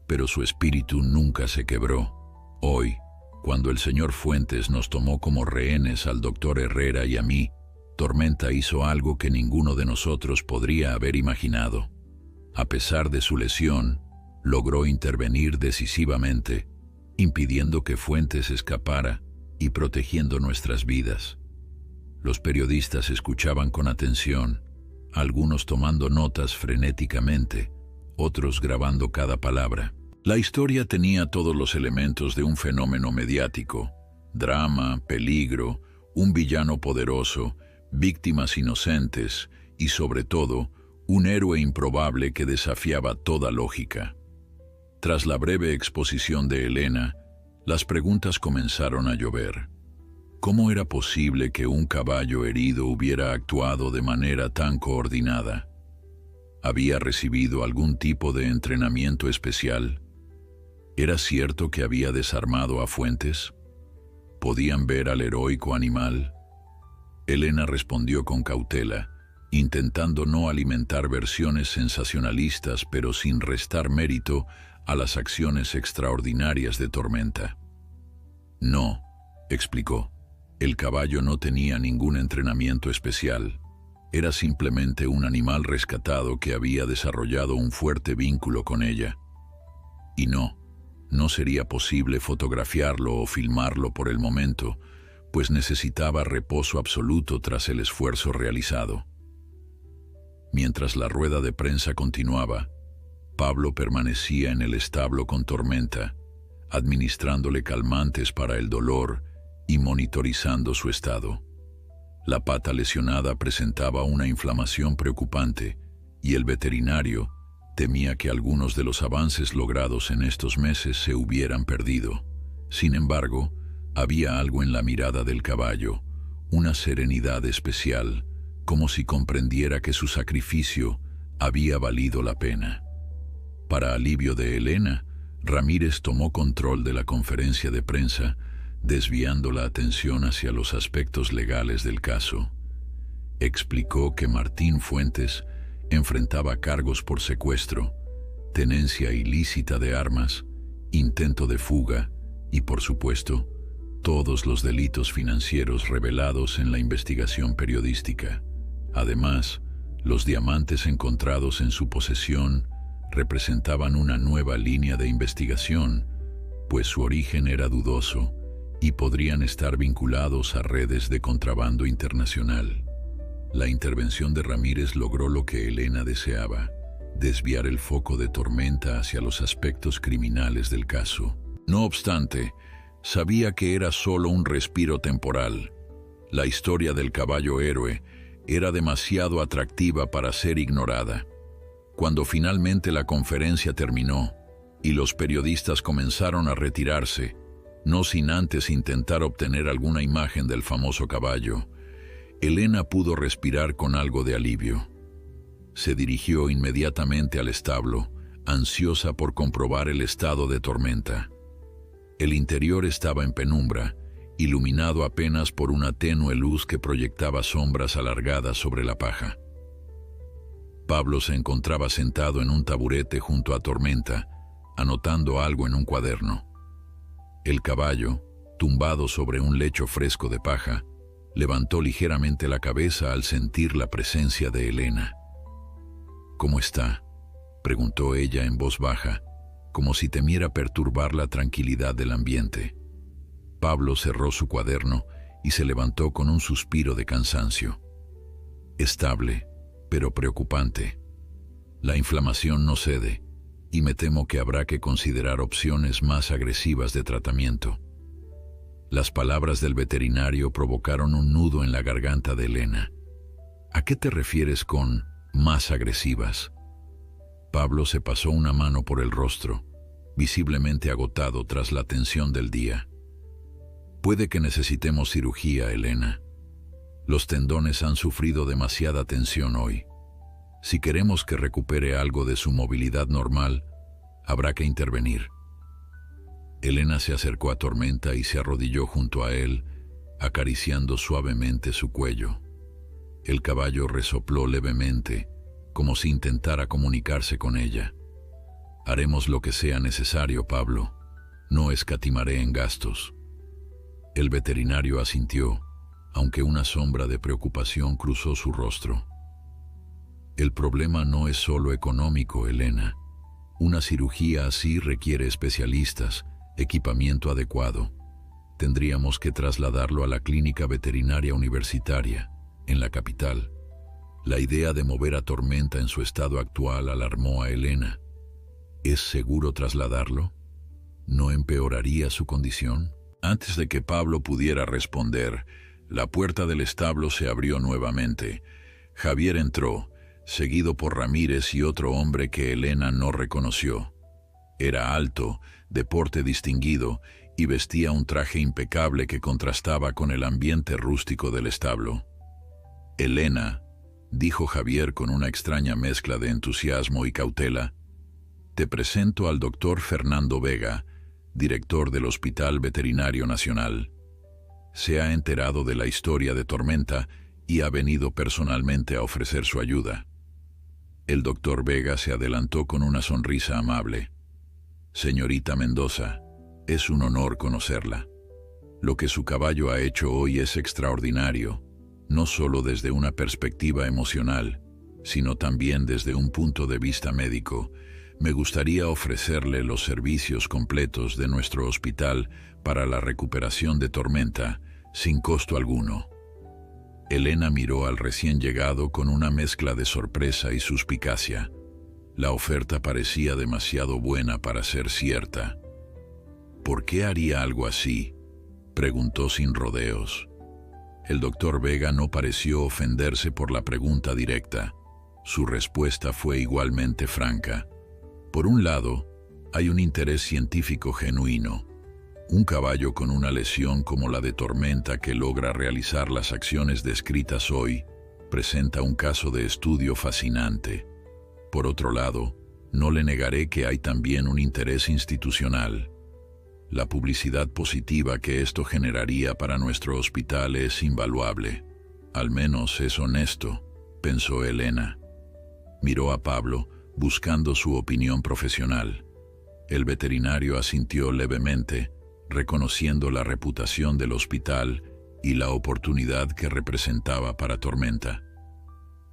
pero su espíritu nunca se quebró. Hoy, cuando el señor Fuentes nos tomó como rehenes al doctor Herrera y a mí, Tormenta hizo algo que ninguno de nosotros podría haber imaginado. A pesar de su lesión, logró intervenir decisivamente, impidiendo que Fuentes escapara y protegiendo nuestras vidas. Los periodistas escuchaban con atención, algunos tomando notas frenéticamente, otros grabando cada palabra. La historia tenía todos los elementos de un fenómeno mediático: drama, peligro, un villano poderoso, víctimas inocentes y, sobre todo, un héroe improbable que desafiaba toda lógica. Tras la breve exposición de Elena, las preguntas comenzaron a llover. ¿Cómo era posible que un caballo herido hubiera actuado de manera tan coordinada? ¿Había recibido algún tipo de entrenamiento especial? ¿Era cierto que había desarmado a Fuentes? ¿Podían ver al heroico animal? Elena respondió con cautela, intentando no alimentar versiones sensacionalistas, pero sin restar mérito a las acciones extraordinarias de Tormenta. «No», explicó, «el caballo no tenía ningún entrenamiento especial. Era simplemente un animal rescatado que había desarrollado un fuerte vínculo con ella. Y no sería posible fotografiarlo o filmarlo por el momento, pues necesitaba reposo absoluto tras el esfuerzo realizado». Mientras la rueda de prensa continuaba, Pablo permanecía en el establo con Tormenta, administrándole calmantes para el dolor y monitorizando su estado. La pata lesionada presentaba una inflamación preocupante y el veterinario temía que algunos de los avances logrados en estos meses se hubieran perdido. Sin embargo, había algo en la mirada del caballo, una serenidad especial, como si comprendiera que su sacrificio había valido la pena. Para alivio de Elena, Ramírez tomó control de la conferencia de prensa, desviando la atención hacia los aspectos legales del caso. Explicó que Martín Fuentes enfrentaba cargos por secuestro, tenencia ilícita de armas, intento de fuga y, por supuesto, todos los delitos financieros revelados en la investigación periodística. Además, los diamantes encontrados en su posesión representaban una nueva línea de investigación, pues su origen era dudoso y podrían estar vinculados a redes de contrabando internacional. La intervención de Ramírez logró lo que Elena deseaba: desviar el foco de Tormenta hacia los aspectos criminales del caso. No obstante, sabía que era solo un respiro temporal. La historia del caballo héroe era demasiado atractiva para ser ignorada. Cuando finalmente la conferencia terminó y los periodistas comenzaron a retirarse, no sin antes intentar obtener alguna imagen del famoso caballo, Elena pudo respirar con algo de alivio. Se dirigió inmediatamente al establo, ansiosa por comprobar el estado de Tormenta. El interior estaba en penumbra iluminado apenas por una tenue luz que proyectaba sombras alargadas sobre la paja. Pablo se encontraba sentado en un taburete junto a Tormenta, anotando algo en un cuaderno. El caballo, tumbado sobre un lecho fresco de paja, levantó ligeramente la cabeza al sentir la presencia de Elena. «¿Cómo está?», preguntó ella en voz baja, como si temiera perturbar la tranquilidad del ambiente. Pablo cerró su cuaderno y se levantó con un suspiro de cansancio. «Estable, pero preocupante. La inflamación no cede, y me temo que habrá que considerar opciones más agresivas de tratamiento». Las palabras del veterinario provocaron un nudo en la garganta de Elena. «¿A qué te refieres con más agresivas?». Pablo se pasó una mano por el rostro, visiblemente agotado tras la tensión del día. «Puede que necesitemos cirugía, Elena. Los tendones han sufrido demasiada tensión hoy. Si queremos que recupere algo de su movilidad normal, habrá que intervenir». Elena se acercó a Tormenta y se arrodilló junto a él, acariciando suavemente su cuello. El caballo resopló levemente, como si intentara comunicarse con ella. «Haremos lo que sea necesario, Pablo. No escatimaré en gastos». El veterinario asintió, aunque una sombra de preocupación cruzó su rostro. «El problema no es solo económico, Elena. Una cirugía así requiere especialistas, equipamiento adecuado. Tendríamos que trasladarlo a la clínica veterinaria universitaria, en la capital». La idea de mover a Tormenta en su estado actual alarmó a Elena. ¿Es seguro trasladarlo? ¿No empeoraría su condición? Antes de que Pablo pudiera responder, la puerta del establo se abrió nuevamente. Javier entró, seguido por Ramírez y otro hombre que Elena no reconoció. Era alto, de porte distinguido, y vestía un traje impecable que contrastaba con el ambiente rústico del establo. «Elena», dijo Javier con una extraña mezcla de entusiasmo y cautela, «te presento al doctor Fernando Vega, director del Hospital Veterinario Nacional. Se ha enterado de la historia de Tormenta y ha venido personalmente a ofrecer su ayuda». El doctor Vega se adelantó con una sonrisa amable. «Señorita Mendoza, es un honor conocerla. Lo que su caballo ha hecho hoy es extraordinario, no solo desde una perspectiva emocional, sino también desde un punto de vista médico. Me gustaría ofrecerle los servicios completos de nuestro hospital para la recuperación de Tormenta, sin costo alguno». Elena miró al recién llegado con una mezcla de sorpresa y suspicacia. La oferta parecía demasiado buena para ser cierta. «¿Por qué haría algo así?», preguntó sin rodeos. El doctor Vega no pareció ofenderse por la pregunta directa. Su respuesta fue igualmente franca. «Por un lado, hay un interés científico genuino. Un caballo con una lesión como la de Tormenta que logra realizar las acciones descritas hoy presenta un caso de estudio fascinante. Por otro lado, no le negaré que hay también un interés institucional. La publicidad positiva que esto generaría para nuestro hospital es invaluable. Al menos es honesto», pensó Elena. Miró a Pablo, buscando su opinión profesional. El veterinario asintió levemente, reconociendo la reputación del hospital y la oportunidad que representaba para Tormenta.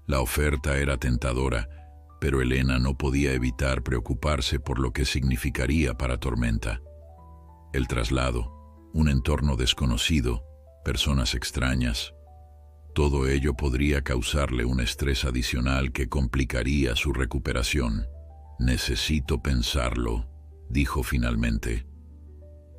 La oferta era tentadora, pero Elena no podía evitar preocuparse por lo que significaría para Tormenta. El traslado, un entorno desconocido, personas extrañas. Todo ello podría causarle un estrés adicional que complicaría su recuperación. «Necesito pensarlo», dijo finalmente.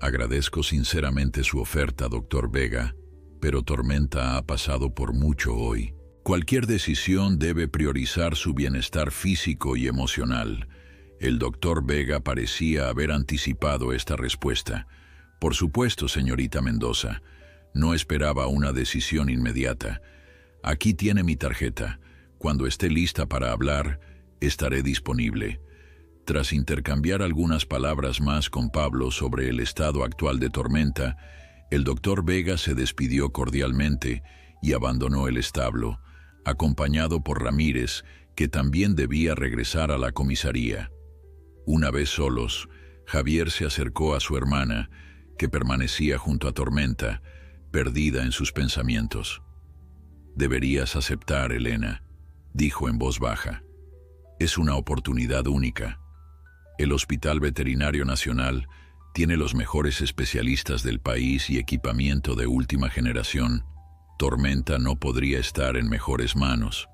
«Agradezco sinceramente su oferta, doctor Vega, pero Tormenta ha pasado por mucho hoy. Cualquier decisión debe priorizar su bienestar físico y emocional». El doctor Vega parecía haber anticipado esta respuesta. «Por supuesto, señorita Mendoza. No esperaba una decisión inmediata. Aquí tiene mi tarjeta. Cuando esté lista para hablar, estaré disponible». Tras intercambiar algunas palabras más con Pablo sobre el estado actual de Tormenta, El doctor Vega se despidió cordialmente y abandonó el establo, acompañado por Ramírez, que también debía regresar a la comisaría. Una vez solos, Javier se acercó a su hermana, que permanecía junto a Tormenta, perdida en sus pensamientos. «Deberías aceptar, Elena», dijo en voz baja. «Es una oportunidad única. El Hospital Veterinario Nacional tiene los mejores especialistas del país y equipamiento de última generación. Tormenta no podría estar en mejores manos».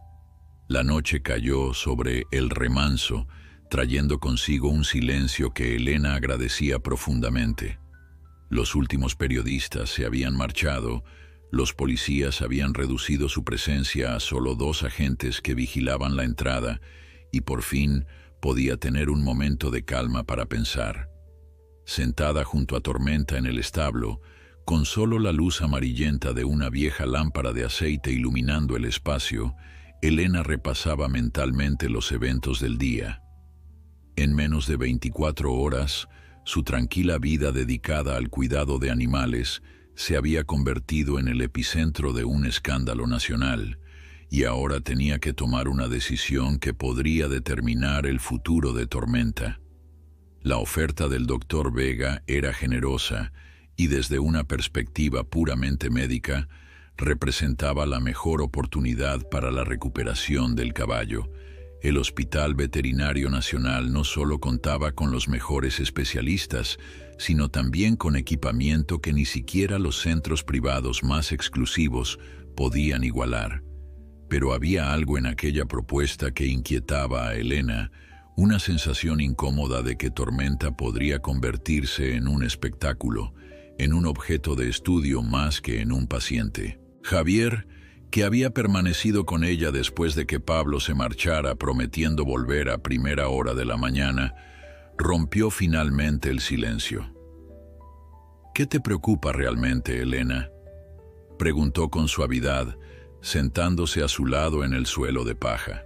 La noche cayó sobre el remanso, trayendo consigo un silencio que Elena agradecía profundamente. Los últimos periodistas se habían marchado, los policías habían reducido su presencia a solo 2 agentes que vigilaban la entrada, y por fin podía tener un momento de calma para pensar. Sentada junto a Tormenta en el establo, con solo la luz amarillenta de una vieja lámpara de aceite iluminando el espacio, Elena repasaba mentalmente los eventos del día. En menos de 24 horas, su tranquila vida dedicada al cuidado de animales se había convertido en el epicentro de un escándalo nacional, y ahora tenía que tomar una decisión que podría determinar el futuro de Tormenta. La oferta del doctor Vega era generosa y desde una perspectiva puramente médica, representaba la mejor oportunidad para la recuperación del caballo. El Hospital Veterinario Nacional no solo contaba con los mejores especialistas, sino también con equipamiento que ni siquiera los centros privados más exclusivos podían igualar. Pero había algo en aquella propuesta que inquietaba a Elena, una sensación incómoda de que Tormenta podría convertirse en un espectáculo, en un objeto de estudio más que en un paciente. Javier, que había permanecido con ella después de que Pablo se marchara prometiendo volver a primera hora de la mañana, rompió finalmente el silencio. «¿Qué te preocupa realmente, Elena?», preguntó con suavidad, sentándose a su lado en el suelo de paja.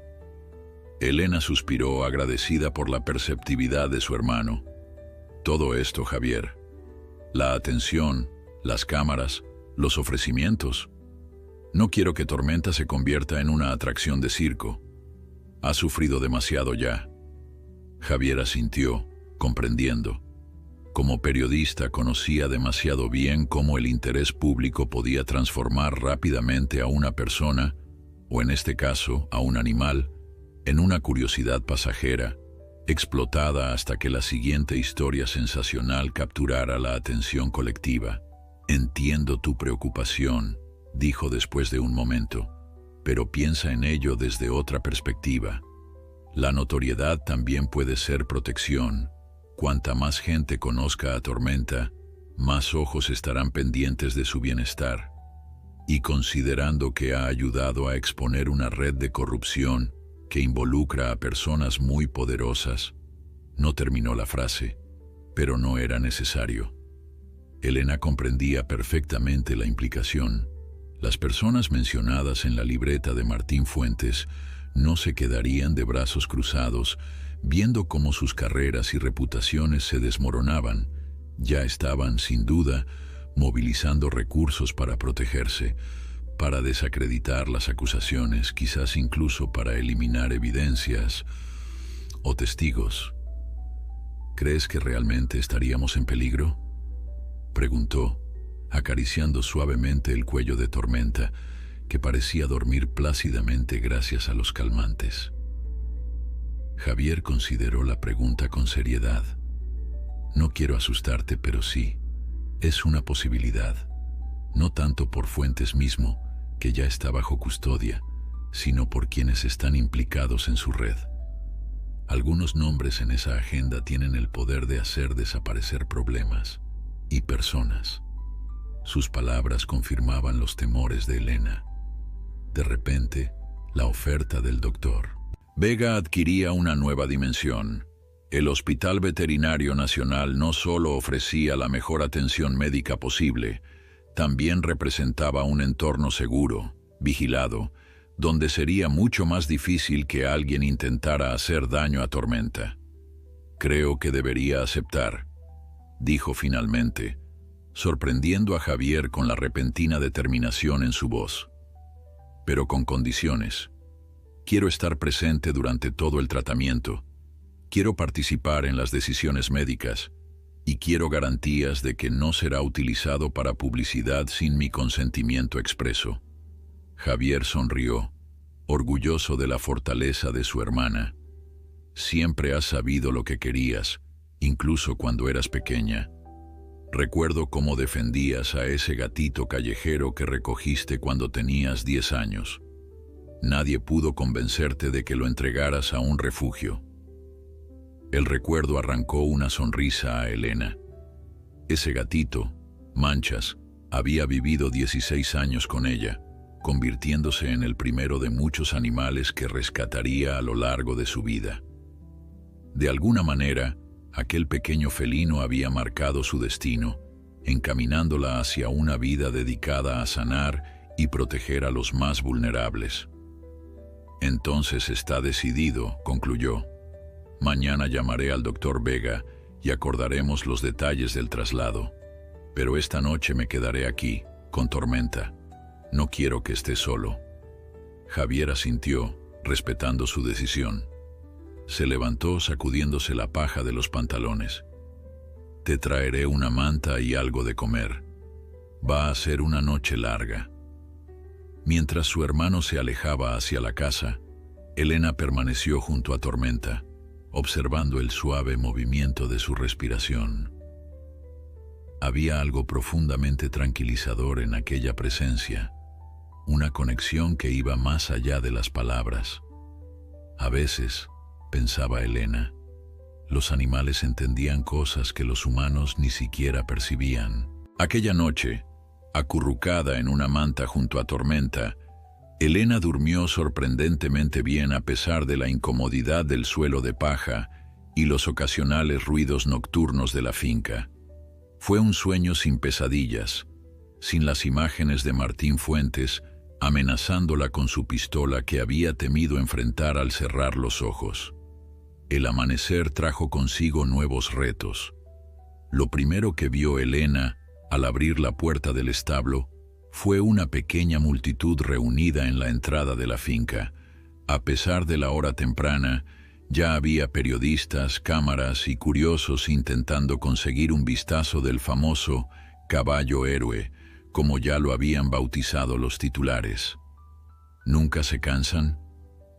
Elena suspiró, agradecida por la perceptividad de su hermano. «Todo esto, Javier. La atención, las cámaras, los ofrecimientos. No quiero que Tormenta se convierta en una atracción de circo. Ha sufrido demasiado ya». Javier asintió, comprendiendo. Como periodista conocía demasiado bien cómo el interés público podía transformar rápidamente a una persona, o en este caso, a un animal, en una curiosidad pasajera, explotada hasta que la siguiente historia sensacional capturara la atención colectiva. «Entiendo tu preocupación», dijo después de un momento, «pero piensa en ello desde otra perspectiva. La notoriedad también puede ser protección. Cuanta más gente conozca a Tormenta, más ojos estarán pendientes de su bienestar. Y considerando que ha ayudado a exponer una red de corrupción que involucra a personas muy poderosas». No terminó la frase, pero no era necesario. Elena comprendía perfectamente la implicación. Las personas mencionadas en la libreta de Martín Fuentes no se quedarían de brazos cruzados, viendo cómo sus carreras y reputaciones se desmoronaban. Ya estaban, sin duda, movilizando recursos para protegerse, para desacreditar las acusaciones, quizás incluso para eliminar evidencias o testigos. «¿Crees que realmente estaríamos en peligro?», preguntó, acariciando suavemente el cuello de Tormenta, que parecía dormir plácidamente gracias a los calmantes. Javier consideró la pregunta con seriedad. «No quiero asustarte, pero sí, es una posibilidad. No tanto por Fuentes mismo, que ya está bajo custodia, sino por quienes están implicados en su red. Algunos nombres en esa agenda tienen el poder de hacer desaparecer problemas y personas». Sus palabras confirmaban los temores de Elena. De repente, la oferta del doctor Vega adquiría una nueva dimensión. El Hospital Veterinario Nacional no solo ofrecía la mejor atención médica posible, también representaba un entorno seguro, vigilado, donde sería mucho más difícil que alguien intentara hacer daño a Tormenta. «Creo que debería aceptar», dijo finalmente, sorprendiendo a Javier con la repentina determinación en su voz. Pero con condiciones. Quiero estar presente durante todo el tratamiento. Quiero participar en las decisiones médicas. Y quiero garantías de que no será utilizado para publicidad sin mi consentimiento expreso. Javier sonrió, orgulloso de la fortaleza de su hermana. Siempre has sabido lo que querías, incluso cuando eras pequeña. Recuerdo cómo defendías a ese gatito callejero que recogiste cuando tenías 10 años. Nadie pudo convencerte de que lo entregaras a un refugio. El recuerdo arrancó una sonrisa a Elena. Ese gatito, Manchas, había vivido 16 años con ella, convirtiéndose en el primero de muchos animales que rescataría a lo largo de su vida. De alguna manera, aquel pequeño felino había marcado su destino, encaminándola hacia una vida dedicada a sanar y proteger a los más vulnerables. Entonces está decidido, concluyó. Mañana llamaré al doctor Vega y acordaremos los detalles del traslado. Pero esta noche me quedaré aquí, con Tormenta. No quiero que esté solo. Javier asintió, respetando su decisión. Se levantó sacudiéndose la paja de los pantalones. Te traeré una manta y algo de comer. Va a ser una noche larga. Mientras su hermano se alejaba hacia la casa, Elena permaneció junto a Tormenta, observando el suave movimiento de su respiración. Había algo profundamente tranquilizador en aquella presencia, una conexión que iba más allá de las palabras. A veces, pensaba Elena, los animales entendían cosas que los humanos ni siquiera percibían. Aquella noche, acurrucada en una manta junto a Tormenta, Elena durmió sorprendentemente bien a pesar de la incomodidad del suelo de paja y los ocasionales ruidos nocturnos de la finca. Fue un sueño sin pesadillas, sin las imágenes de Martín Fuentes amenazándola con su pistola que había temido enfrentar al cerrar los ojos. El amanecer trajo consigo nuevos retos. Lo primero que vio Elena, al abrir la puerta del establo, fue una pequeña multitud reunida en la entrada de la finca. A pesar de la hora temprana, ya había periodistas, cámaras y curiosos intentando conseguir un vistazo del famoso caballo héroe, como ya lo habían bautizado los titulares. «¿Nunca se cansan?»,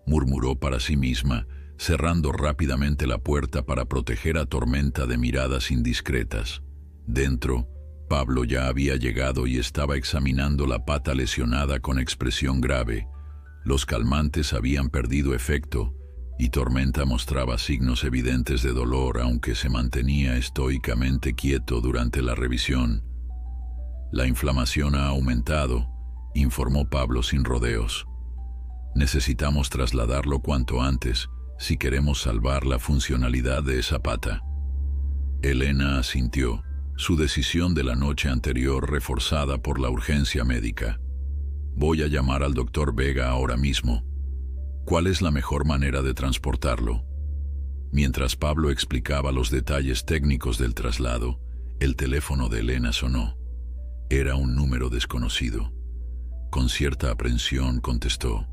murmuró para sí misma, cerrando rápidamente la puerta para proteger a Tormenta de miradas indiscretas. Dentro, Pablo ya había llegado y estaba examinando la pata lesionada con expresión grave. Los calmantes habían perdido efecto y Tormenta mostraba signos evidentes de dolor, aunque se mantenía estoicamente quieto durante la revisión. «La inflamación ha aumentado», informó Pablo sin rodeos. «Necesitamos trasladarlo cuanto antes si queremos salvar la funcionalidad de esa pata». Elena asintió, su decisión de la noche anterior reforzada por la urgencia médica. «Voy a llamar al doctor Vega ahora mismo. ¿Cuál es la mejor manera de transportarlo?». Mientras Pablo explicaba los detalles técnicos del traslado, el teléfono de Elena sonó. Era un número desconocido. Con cierta aprensión contestó.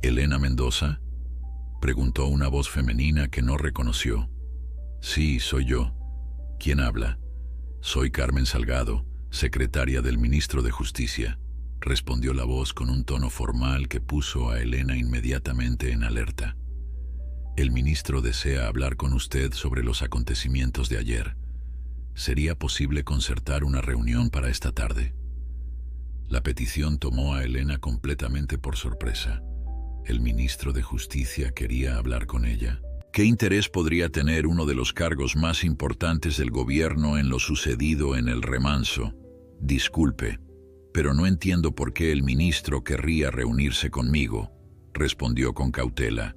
«¿Elena Mendoza?», preguntó una voz femenina que no reconoció. «Sí, soy yo. ¿Quién habla?». «Soy Carmen Salgado, secretaria del ministro de Justicia», respondió la voz con un tono formal que puso a Elena inmediatamente en alerta. «El ministro desea hablar con usted sobre los acontecimientos de ayer. ¿Sería posible concertar una reunión para esta tarde?». La petición tomó a Elena completamente por sorpresa. El ministro de Justicia quería hablar con ella. ¿Qué interés podría tener uno de los cargos más importantes del gobierno en lo sucedido en el remanso? «Disculpe, pero no entiendo por qué el ministro querría reunirse conmigo», respondió con cautela.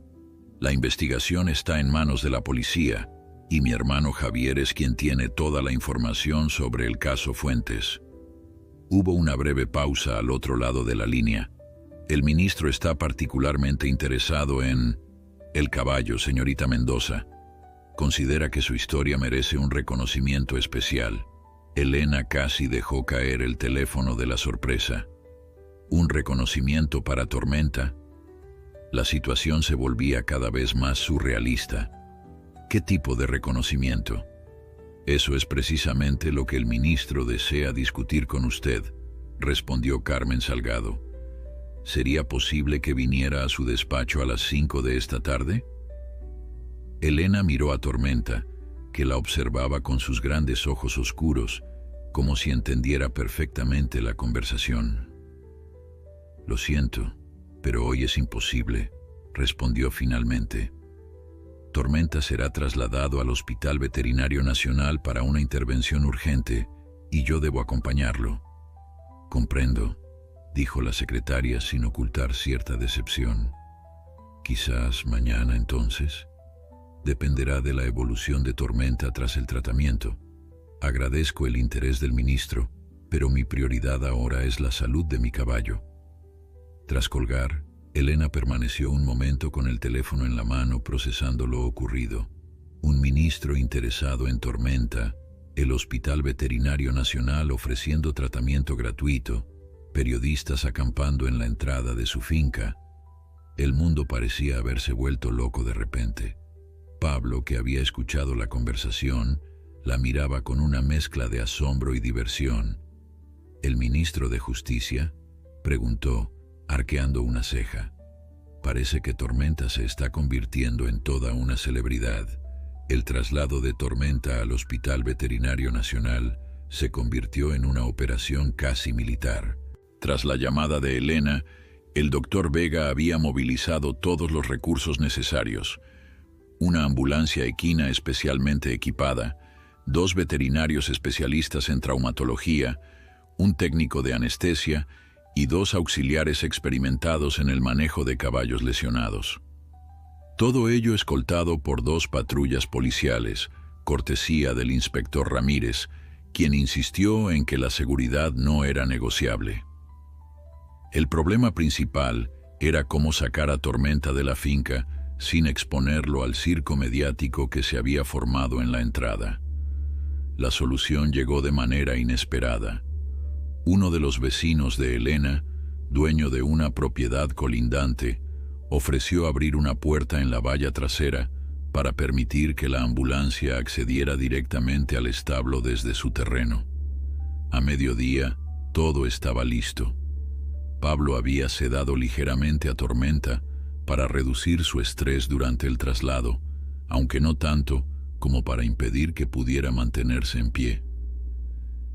«La investigación está en manos de la policía, y mi hermano Javier es quien tiene toda la información sobre el caso Fuentes». Hubo una breve pausa al otro lado de la línea. «El ministro está particularmente interesado en el caballo, señorita Mendoza. Considera que su historia merece un reconocimiento especial. Elena casi dejó caer el teléfono de la sorpresa. ¿Un reconocimiento para Tormenta? La situación se volvía cada vez más surrealista. ¿Qué tipo de reconocimiento? Eso es precisamente lo que el ministro desea discutir con usted, respondió Carmen Salgado. ¿Sería posible que viniera a su despacho a las 5 de esta tarde? Elena miró a Tormenta, que la observaba con sus grandes ojos oscuros, como si entendiera perfectamente la conversación. Lo siento, pero hoy es imposible, respondió finalmente. Tormenta será trasladado al Hospital Veterinario Nacional para una intervención urgente y yo debo acompañarlo. Comprendo, dijo la secretaria sin ocultar cierta decepción. Quizás mañana entonces. Dependerá de la evolución de Tormenta tras el tratamiento. Agradezco el interés del ministro, pero mi prioridad ahora es la salud de mi caballo. Tras colgar, Elena permaneció un momento con el teléfono en la mano procesando lo ocurrido. Un ministro interesado en Tormenta, el Hospital Veterinario Nacional ofreciendo tratamiento gratuito, periodistas acampando en la entrada de su finca. El mundo parecía haberse vuelto loco de repente. Pablo, que había escuchado la conversación, la miraba con una mezcla de asombro y diversión. ¿El ministro de Justicia?, preguntó, arqueando una ceja. Parece que Tormenta se está convirtiendo en toda una celebridad. El traslado de Tormenta al Hospital Veterinario Nacional se convirtió en una operación casi militar. Tras la llamada de Elena, el doctor Vega había movilizado todos los recursos necesarios. Una ambulancia equina especialmente equipada, 2 veterinarios especialistas en traumatología, un técnico de anestesia y 2 auxiliares experimentados en el manejo de caballos lesionados. Todo ello escoltado por 2 patrullas policiales, cortesía del inspector Ramírez, quien insistió en que la seguridad no era negociable. El problema principal era cómo sacar a Tormenta de la finca sin exponerlo al circo mediático que se había formado en la entrada. La solución llegó de manera inesperada. Uno de los vecinos de Elena, dueño de una propiedad colindante, ofreció abrir una puerta en la valla trasera para permitir que la ambulancia accediera directamente al establo desde su terreno. A mediodía, todo estaba listo. Pablo había sedado ligeramente a Tormenta para reducir su estrés durante el traslado, aunque no tanto como para impedir que pudiera mantenerse en pie.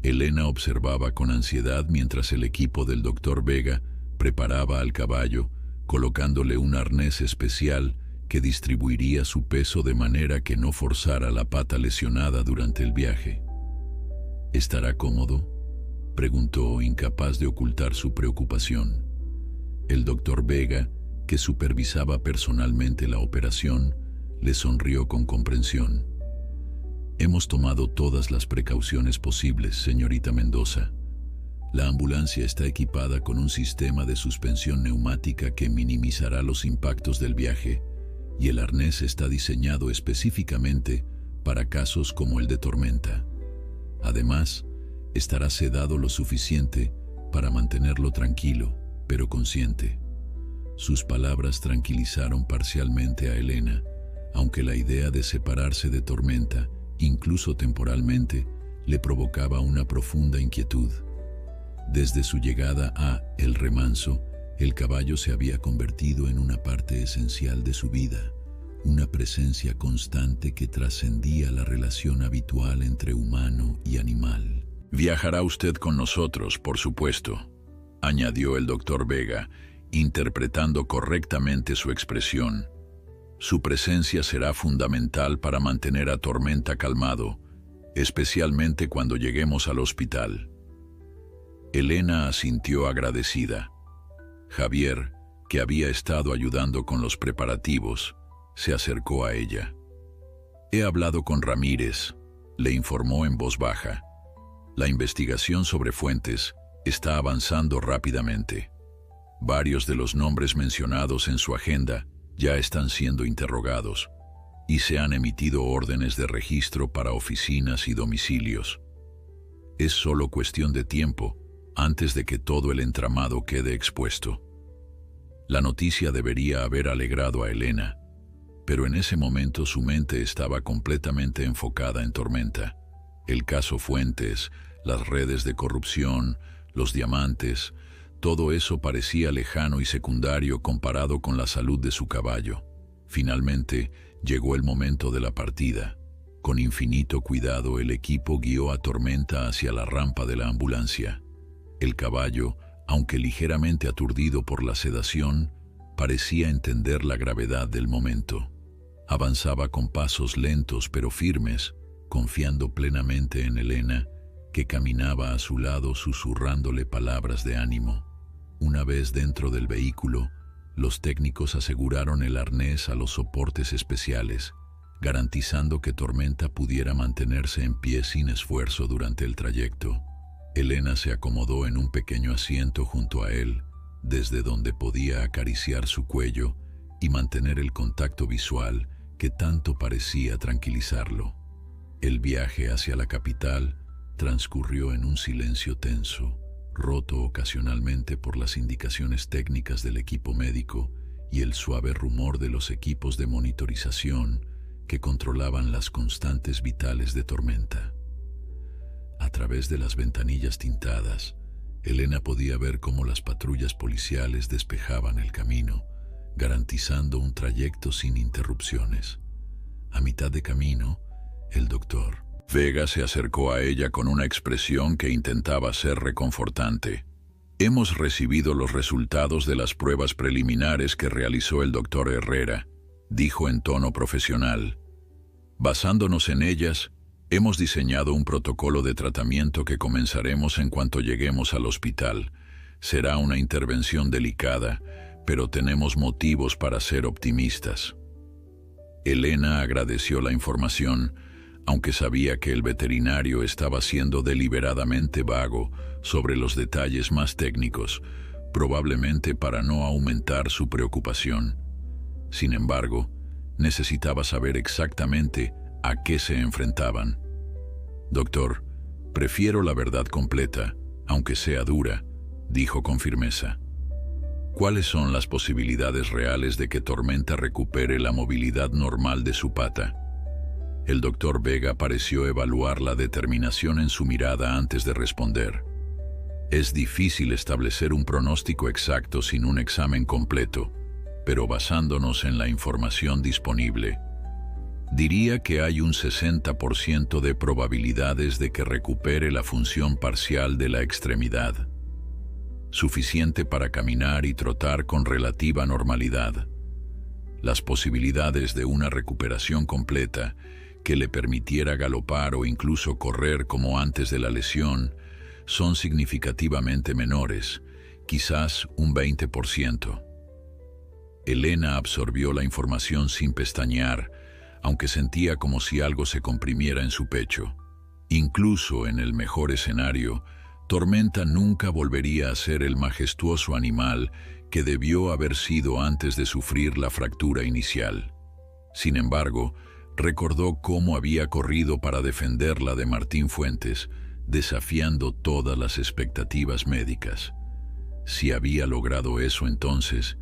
Elena observaba con ansiedad mientras el equipo del doctor Vega preparaba al caballo, colocándole un arnés especial que distribuiría su peso de manera que no forzara la pata lesionada durante el viaje. ¿Estará cómodo?, preguntó, incapaz de ocultar su preocupación. El doctor Vega, que supervisaba personalmente la operación, le sonrió con comprensión. Hemos tomado todas las precauciones posibles, señorita Mendoza. La ambulancia está equipada con un sistema de suspensión neumática que minimizará los impactos del viaje, y el arnés está diseñado específicamente para casos como el de Tormenta. Además, estará sedado lo suficiente para mantenerlo tranquilo, pero consciente. Sus palabras tranquilizaron parcialmente a Elena, aunque la idea de separarse de Tormenta, incluso temporalmente, le provocaba una profunda inquietud. Desde su llegada a El Remanso, el caballo se había convertido en una parte esencial de su vida, una presencia constante que trascendía la relación habitual entre humano y animal. «Viajará usted con nosotros, por supuesto», añadió el doctor Vega, interpretando correctamente su expresión. Su presencia será fundamental para mantener a Tormenta calmado, especialmente cuando lleguemos al hospital. Elena asintió agradecida. Javier, que había estado ayudando con los preparativos, se acercó a ella. «He hablado con Ramírez», le informó en voz baja. «La investigación sobre Fuentes está avanzando rápidamente. Varios de los nombres mencionados en su agenda ya están siendo interrogados y se han emitido órdenes de registro para oficinas y domicilios. Es solo cuestión de tiempo antes de que todo el entramado quede expuesto. La noticia debería haber alegrado a Elena, pero en ese momento su mente estaba completamente enfocada en Tormenta. El caso Fuentes, las redes de corrupción, los diamantes, todo eso parecía lejano y secundario comparado con la salud de su caballo. Finalmente, llegó el momento de la partida. Con infinito cuidado, el equipo guió a Tormenta hacia la rampa de la ambulancia. El caballo, aunque ligeramente aturdido por la sedación, parecía entender la gravedad del momento. Avanzaba con pasos lentos pero firmes, confiando plenamente en Elena, que caminaba a su lado susurrándole palabras de ánimo. Una vez dentro del vehículo, los técnicos aseguraron el arnés a los soportes especiales, garantizando que Tormenta pudiera mantenerse en pie sin esfuerzo durante el trayecto. Elena se acomodó en un pequeño asiento junto a él, desde donde podía acariciar su cuello y mantener el contacto visual que tanto parecía tranquilizarlo. El viaje hacia la capital transcurrió en un silencio tenso, roto ocasionalmente por las indicaciones técnicas del equipo médico y el suave rumor de los equipos de monitorización que controlaban las constantes vitales de Tormenta. A través de las ventanillas tintadas, Elena podía ver cómo las patrullas policiales despejaban el camino, garantizando un trayecto sin interrupciones. A mitad de camino, el doctor Vega se acercó a ella con una expresión que intentaba ser reconfortante. Hemos recibido los resultados de las pruebas preliminares que realizó el doctor Herrera, dijo en tono profesional. Basándonos en ellas, hemos diseñado un protocolo de tratamiento que comenzaremos en cuanto lleguemos al hospital. Será una intervención delicada, pero tenemos motivos para ser optimistas. Elena agradeció la información, aunque sabía que el veterinario estaba siendo deliberadamente vago sobre los detalles más técnicos, probablemente para no aumentar su preocupación. Sin embargo, necesitaba saber exactamente a qué se enfrentaban. Doctor, prefiero la verdad completa, aunque sea dura, dijo con firmeza. ¿Cuáles son las posibilidades reales de que Tormenta recupere la movilidad normal de su pata? El doctor Vega pareció evaluar la determinación en su mirada antes de responder. Es difícil establecer un pronóstico exacto sin un examen completo, pero basándonos en la información disponible, diría que hay un 60% de probabilidades de que recupere la función parcial de la extremidad, suficiente para caminar y trotar con relativa normalidad. Las posibilidades de una recuperación completa que le permitiera galopar o incluso correr como antes de la lesión son significativamente menores, quizás un 20%. Elena absorbió la información sin pestañear, aunque sentía como si algo se comprimiera en su pecho. Incluso en el mejor escenario, Tormenta nunca volvería a ser el majestuoso animal que debió haber sido antes de sufrir la fractura inicial. Sin embargo, recordó cómo había corrido para defenderla de Martín Fuentes, desafiando todas las expectativas médicas. Si había logrado eso entonces,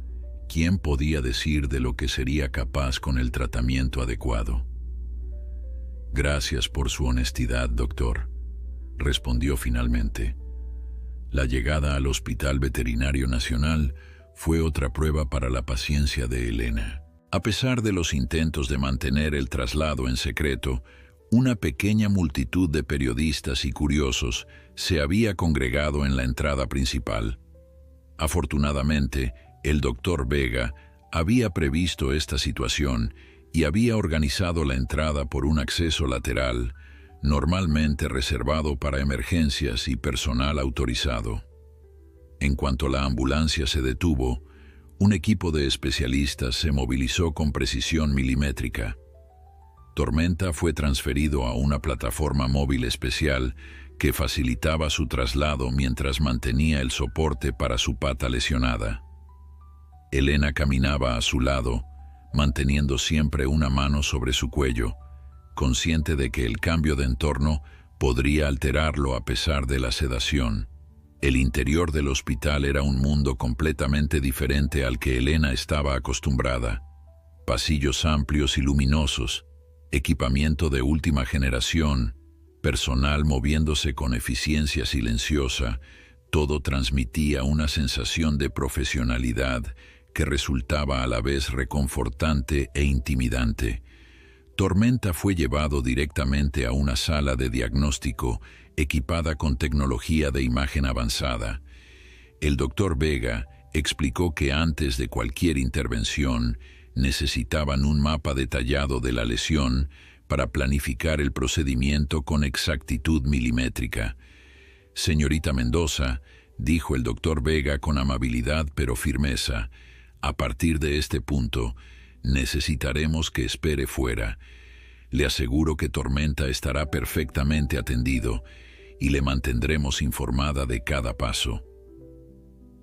¿quién podía decir de lo que sería capaz con el tratamiento adecuado? Gracias por su honestidad, doctor, respondió finalmente. La llegada al Hospital Veterinario Nacional fue otra prueba para la paciencia de Elena. A pesar de los intentos de mantener el traslado en secreto, una pequeña multitud de periodistas y curiosos se había congregado en la entrada principal. Afortunadamente, el doctor Vega había previsto esta situación y había organizado la entrada por un acceso lateral, normalmente reservado para emergencias y personal autorizado. En cuanto la ambulancia se detuvo, un equipo de especialistas se movilizó con precisión milimétrica. Tormenta fue transferido a una plataforma móvil especial que facilitaba su traslado mientras mantenía el soporte para su pata lesionada. Elena caminaba a su lado, manteniendo siempre una mano sobre su cuello, consciente de que el cambio de entorno podría alterarlo a pesar de la sedación. El interior del hospital era un mundo completamente diferente al que Elena estaba acostumbrada. Pasillos amplios y luminosos, equipamiento de última generación, personal moviéndose con eficiencia silenciosa, todo transmitía una sensación de profesionalidad que resultaba a la vez reconfortante e intimidante. Tormenta fue llevado directamente a una sala de diagnóstico equipada con tecnología de imagen avanzada. El doctor Vega explicó que antes de cualquier intervención necesitaban un mapa detallado de la lesión para planificar el procedimiento con exactitud milimétrica. «Señorita Mendoza», dijo el doctor Vega con amabilidad pero firmeza, «a partir de este punto, necesitaremos que espere fuera. Le aseguro que Tormenta estará perfectamente atendido y le mantendremos informada de cada paso».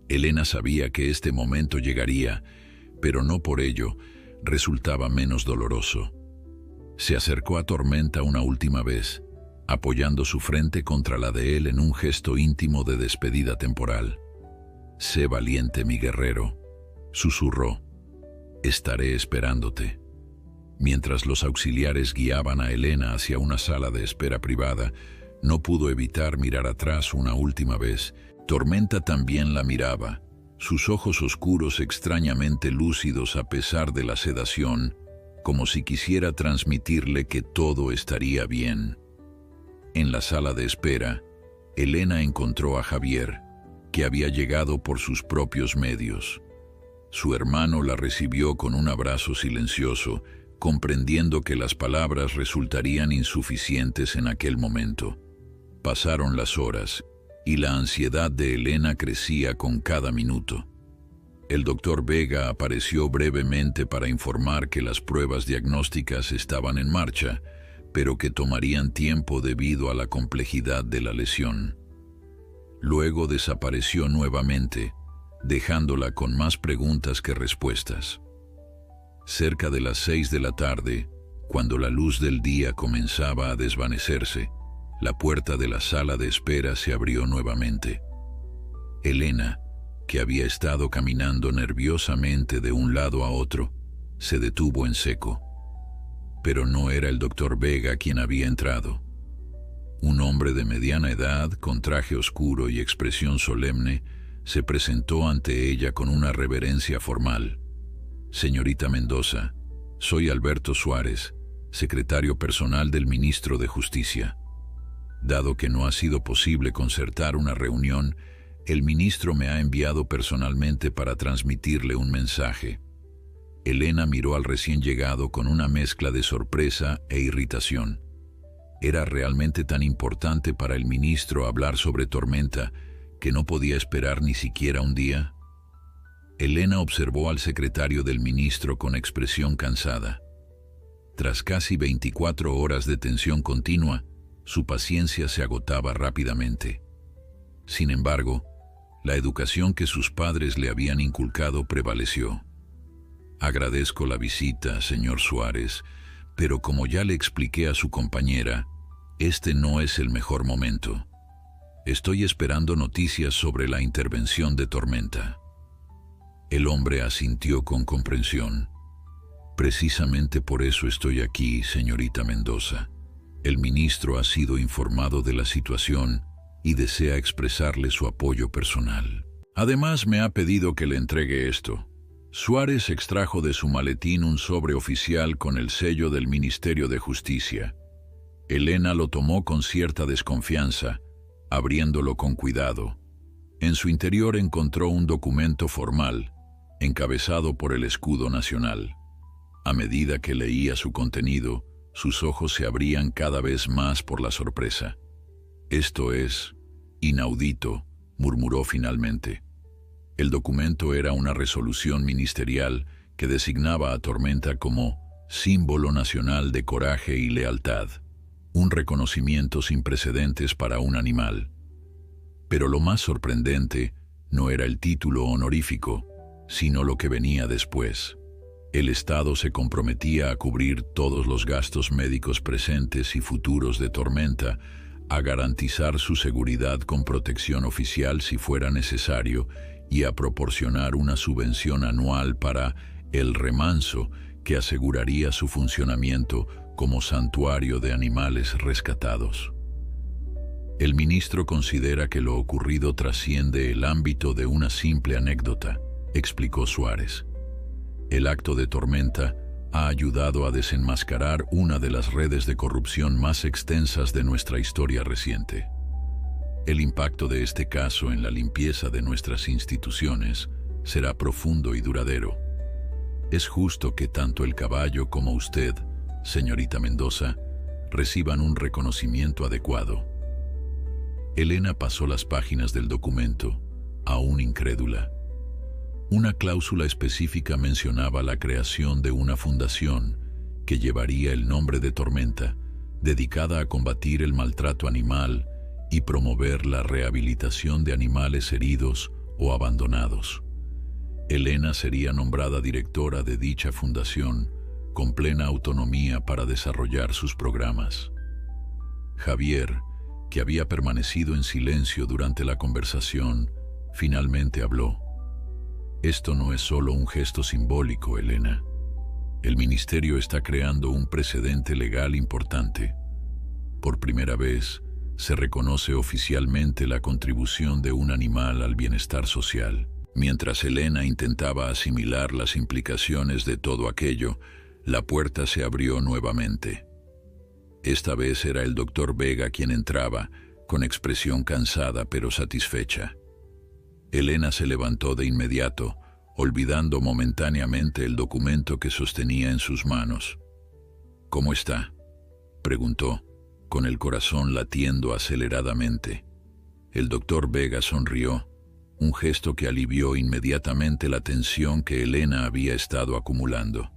Elena sabía que este momento llegaría, pero no por ello resultaba menos doloroso. Se acercó a Tormenta una última vez, apoyando su frente contra la de él en un gesto íntimo de despedida temporal. «Sé valiente, mi guerrero», susurró. «Estaré esperándote». Mientras los auxiliares guiaban a Elena hacia una sala de espera privada, no pudo evitar mirar atrás una última vez. Tormenta también la miraba, sus ojos oscuros extrañamente lúcidos a pesar de la sedación, como si quisiera transmitirle que todo estaría bien. En la sala de espera, Elena encontró a Javier, que había llegado por sus propios medios. Su hermano la recibió con un abrazo silencioso, comprendiendo que las palabras resultarían insuficientes en aquel momento. Pasaron las horas, y la ansiedad de Elena crecía con cada minuto. El doctor Vega apareció brevemente para informar que las pruebas diagnósticas estaban en marcha, pero que tomarían tiempo debido a la complejidad de la lesión. Luego desapareció nuevamente, dejándola con más preguntas que respuestas. Cerca de las 6 de la tarde, cuando la luz del día comenzaba a desvanecerse, la puerta de la sala de espera se abrió nuevamente. Elena, que había estado caminando nerviosamente de un lado a otro, se detuvo en seco. Pero no era el doctor Vega quien había entrado. Un hombre de mediana edad, con traje oscuro y expresión solemne, se presentó ante ella con una reverencia formal. «Señorita Mendoza, soy Alberto Suárez, secretario personal del ministro de Justicia. Dado que no ha sido posible concertar una reunión, el ministro me ha enviado personalmente para transmitirle un mensaje». Elena miró al recién llegado con una mezcla de sorpresa e irritación. Era realmente tan importante para el ministro hablar sobre Tormenta que no podía esperar ni siquiera un día. Elena observó al secretario del ministro con expresión cansada. Tras casi 24 horas de tensión continua, su paciencia se agotaba rápidamente. Sin embargo, la educación que sus padres le habían inculcado prevaleció. «Agradezco la visita, señor Suárez, pero como ya le expliqué a su compañera, este no es el mejor momento. Estoy esperando noticias sobre la intervención de Tormenta». El hombre asintió con comprensión. «Precisamente por eso estoy aquí, señorita Mendoza. El ministro ha sido informado de la situación y desea expresarle su apoyo personal. Además, me ha pedido que le entregue esto». Suárez extrajo de su maletín un sobre oficial con el sello del Ministerio de Justicia. Elena lo tomó con cierta desconfianza, abriéndolo con cuidado. En su interior encontró un documento formal, encabezado por el escudo nacional. A medida que leía su contenido, sus ojos se abrían cada vez más por la sorpresa. «Esto es inaudito», murmuró finalmente. El documento era una resolución ministerial que designaba a Tormenta como símbolo nacional de coraje y lealtad, un reconocimiento sin precedentes para un animal. Pero lo más sorprendente no era el título honorífico, sino lo que venía después. El Estado se comprometía a cubrir todos los gastos médicos presentes y futuros de Tormenta, a garantizar su seguridad con protección oficial si fuera necesario y a proporcionar una subvención anual para el remanso que aseguraría su funcionamiento como santuario de animales rescatados. El ministro considera que lo ocurrido trasciende el ámbito de una simple anécdota, explicó Suárez. El acto de Tormenta ha ayudado a desenmascarar una de las redes de corrupción más extensas de nuestra historia reciente. El impacto de este caso en la limpieza de nuestras instituciones será profundo y duradero. Es justo que tanto el caballo como usted, señorita Mendoza, reciban un reconocimiento adecuado. Elena pasó las páginas del documento, aún incrédula. Una cláusula específica mencionaba la creación de una fundación que llevaría el nombre de Tormenta, dedicada a combatir el maltrato animal y promover la rehabilitación de animales heridos o abandonados. Elena sería nombrada directora de dicha fundación, con plena autonomía para desarrollar sus programas. Javier, que había permanecido en silencio durante la conversación, finalmente habló. Esto no es solo un gesto simbólico, Elena. El ministerio está creando un precedente legal importante. Por primera vez, se reconoce oficialmente la contribución de un animal al bienestar social. Mientras Elena intentaba asimilar las implicaciones de todo aquello, la puerta se abrió nuevamente. Esta vez era el doctor Vega quien entraba, con expresión cansada pero satisfecha. Elena se levantó de inmediato, olvidando momentáneamente el documento que sostenía en sus manos. «¿Cómo está?», preguntó, con el corazón latiendo aceleradamente. El doctor Vega sonrió, un gesto que alivió inmediatamente la tensión que Elena había estado acumulando.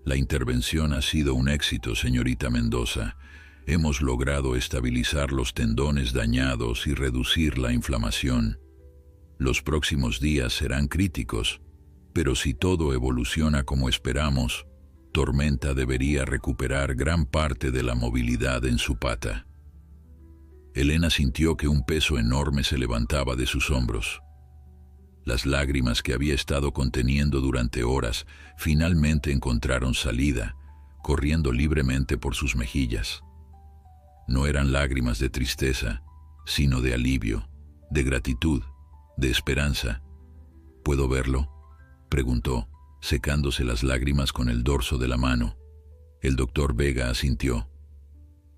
«La intervención ha sido un éxito, señorita Mendoza. Hemos logrado estabilizar los tendones dañados y reducir la inflamación. Los próximos días serán críticos, pero si todo evoluciona como esperamos, Tormenta debería recuperar gran parte de la movilidad en su pata». Elena sintió que un peso enorme se levantaba de sus hombros. Las lágrimas que había estado conteniendo durante horas finalmente encontraron salida, corriendo libremente por sus mejillas. No eran lágrimas de tristeza, sino de alivio, de gratitud, de esperanza. «¿Puedo verlo?», preguntó, secándose las lágrimas con el dorso de la mano. El doctor Vega asintió.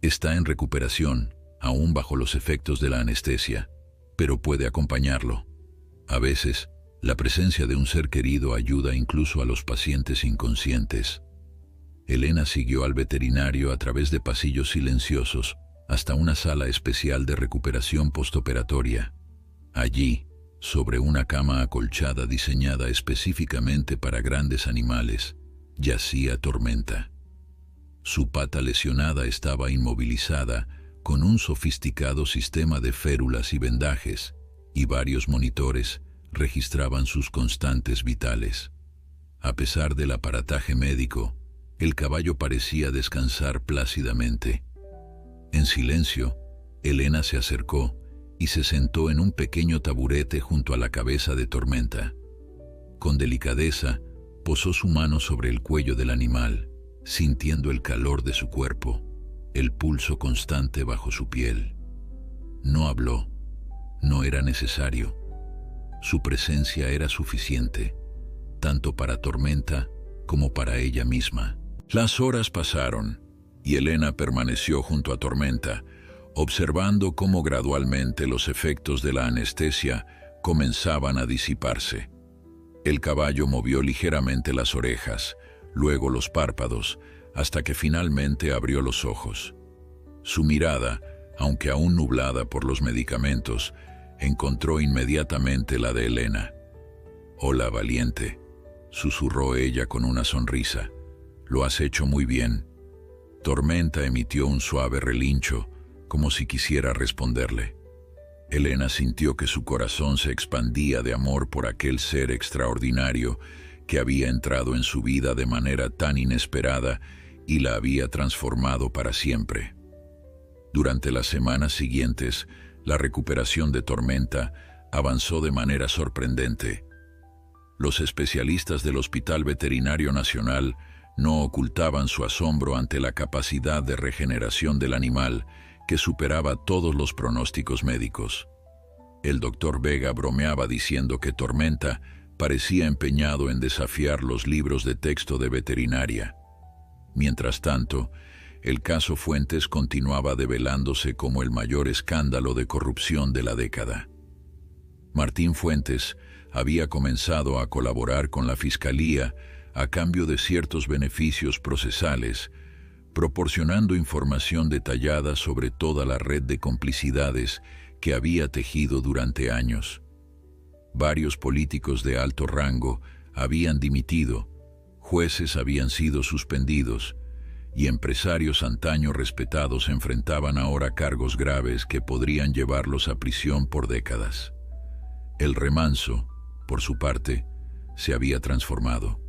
«Está en recuperación, aún bajo los efectos de la anestesia, pero puede acompañarlo. A veces, la presencia de un ser querido ayuda incluso a los pacientes inconscientes». Elena siguió al veterinario a través de pasillos silenciosos hasta una sala especial de recuperación postoperatoria. Allí, sobre una cama acolchada diseñada específicamente para grandes animales, yacía Tormenta. Su pata lesionada estaba inmovilizada con un sofisticado sistema de férulas y vendajes, y varios monitores registraban sus constantes vitales. A pesar del aparataje médico, el caballo parecía descansar plácidamente. En silencio, Elena se acercó y se sentó en un pequeño taburete junto a la cabeza de Tormenta. Con delicadeza, posó su mano sobre el cuello del animal, sintiendo el calor de su cuerpo, el pulso constante bajo su piel. No habló, no era necesario. Su presencia era suficiente, tanto para Tormenta como para ella misma. Las horas pasaron, y Elena permaneció junto a Tormenta, observando cómo gradualmente los efectos de la anestesia comenzaban a disiparse. El caballo movió ligeramente las orejas, luego los párpados, hasta que finalmente abrió los ojos. Su mirada, aunque aún nublada por los medicamentos, encontró inmediatamente la de Elena. «Hola, valiente», susurró ella con una sonrisa. «Lo has hecho muy bien». Tormenta emitió un suave relincho, como si quisiera responderle. Elena sintió que su corazón se expandía de amor por aquel ser extraordinario que había entrado en su vida de manera tan inesperada y la había transformado para siempre. Durante las semanas siguientes, la recuperación de Tormenta avanzó de manera sorprendente. Los especialistas del Hospital Veterinario Nacional no ocultaban su asombro ante la capacidad de regeneración del animal, que superaba todos los pronósticos médicos. El doctor Vega bromeaba diciendo que Tormenta parecía empeñado en desafiar los libros de texto de veterinaria. Mientras tanto, el caso Fuentes continuaba develándose como el mayor escándalo de corrupción de la década. Martín Fuentes había comenzado a colaborar con la Fiscalía a cambio de ciertos beneficios procesales, proporcionando información detallada sobre toda la red de complicidades que había tejido durante años. Varios políticos de alto rango habían dimitido, jueces habían sido suspendidos, y empresarios antaño respetados enfrentaban ahora cargos graves que podrían llevarlos a prisión por décadas. El remanso, por su parte, se había transformado.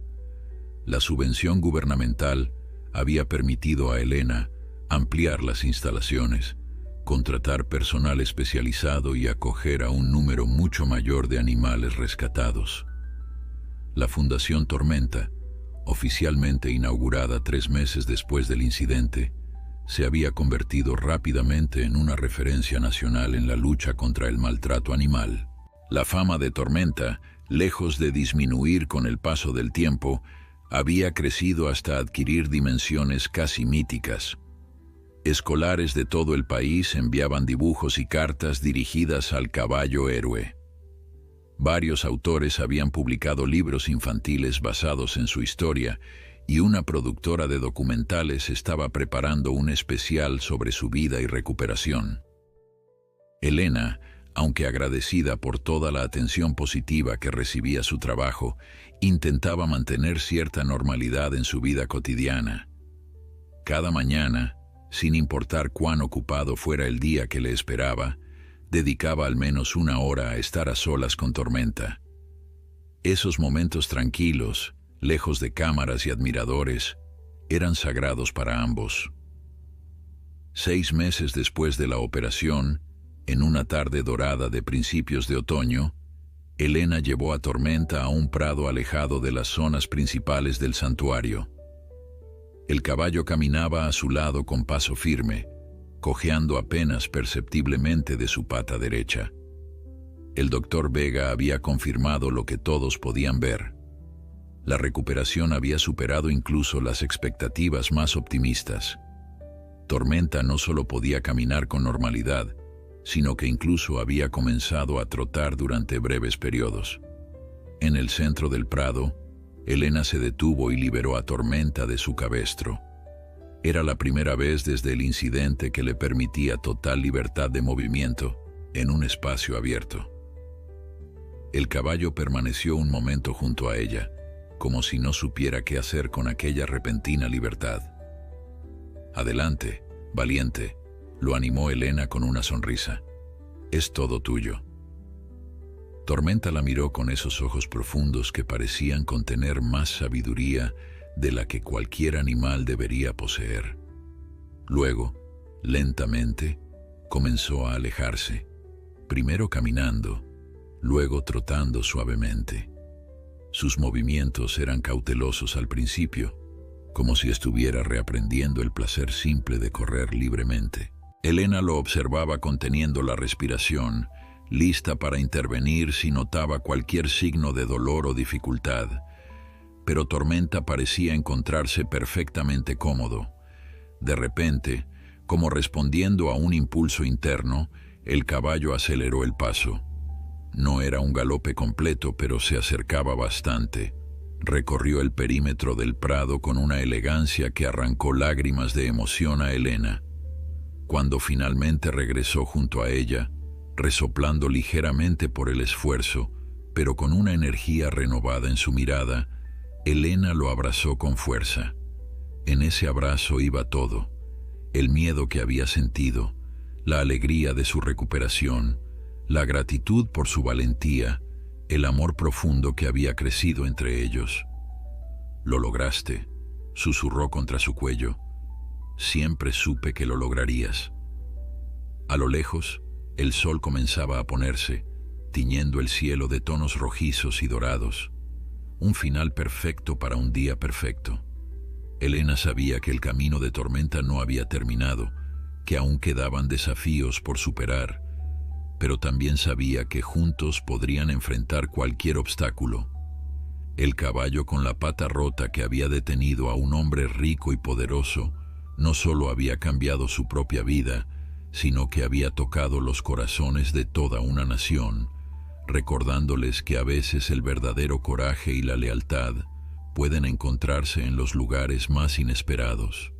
La subvención gubernamental había permitido a Elena ampliar las instalaciones, contratar personal especializado y acoger a un número mucho mayor de animales rescatados. La Fundación Tormenta, oficialmente inaugurada 3 meses después del incidente, se había convertido rápidamente en una referencia nacional en la lucha contra el maltrato animal. La fama de Tormenta, lejos de disminuir con el paso del tiempo, había crecido hasta adquirir dimensiones casi míticas. Escolares de todo el país enviaban dibujos y cartas dirigidas al caballo héroe. Varios autores habían publicado libros infantiles basados en su historia, y una productora de documentales estaba preparando un especial sobre su vida y recuperación. Elena, aunque agradecida por toda la atención positiva que recibía su trabajo, intentaba mantener cierta normalidad en su vida cotidiana. Cada mañana, sin importar cuán ocupado fuera el día que le esperaba, dedicaba al menos 1 hora a estar a solas con Tormenta. Esos momentos tranquilos, lejos de cámaras y admiradores, eran sagrados para ambos. 6 meses después de la operación, en una tarde dorada de principios de otoño, Elena llevó a Tormenta a un prado alejado de las zonas principales del santuario. El caballo caminaba a su lado con paso firme, cojeando apenas perceptiblemente de su pata derecha. El doctor Vega había confirmado lo que todos podían ver. La recuperación había superado incluso las expectativas más optimistas. Tormenta no solo podía caminar con normalidad, sino que incluso había comenzado a trotar durante breves periodos. En el centro del prado, Elena se detuvo y liberó a Tormenta de su cabestro. Era la primera vez desde el incidente que le permitía total libertad de movimiento en un espacio abierto. El caballo permaneció un momento junto a ella, como si no supiera qué hacer con aquella repentina libertad. «Adelante, valiente», lo animó Elena con una sonrisa. «Es todo tuyo». Tormenta la miró con esos ojos profundos que parecían contener más sabiduría de la que cualquier animal debería poseer. Luego, lentamente, comenzó a alejarse, primero caminando, luego trotando suavemente. Sus movimientos eran cautelosos al principio, como si estuviera reaprendiendo el placer simple de correr libremente. Elena lo observaba conteniendo la respiración, lista para intervenir si notaba cualquier signo de dolor o dificultad. Pero Tormenta parecía encontrarse perfectamente cómodo. De repente, como respondiendo a un impulso interno, el caballo aceleró el paso. No era un galope completo, pero se acercaba bastante. Recorrió el perímetro del prado con una elegancia que arrancó lágrimas de emoción a Elena. Cuando finalmente regresó junto a ella, resoplando ligeramente por el esfuerzo, pero con una energía renovada en su mirada, Elena lo abrazó con fuerza. En ese abrazo iba todo: el miedo que había sentido, la alegría de su recuperación, la gratitud por su valentía, el amor profundo que había crecido entre ellos. «Lo lograste», susurró contra su cuello. «Siempre supe que lo lograrías». A lo lejos, el sol comenzaba a ponerse, tiñendo el cielo de tonos rojizos y dorados. Un final perfecto para un día perfecto. Elena sabía que el camino de tormenta no había terminado, que aún quedaban desafíos por superar, pero también sabía que juntos podrían enfrentar cualquier obstáculo. El caballo con la pata rota que había detenido a un hombre rico y poderoso no solo había cambiado su propia vida, sino que había tocado los corazones de toda una nación, recordándoles que a veces el verdadero coraje y la lealtad pueden encontrarse en los lugares más inesperados.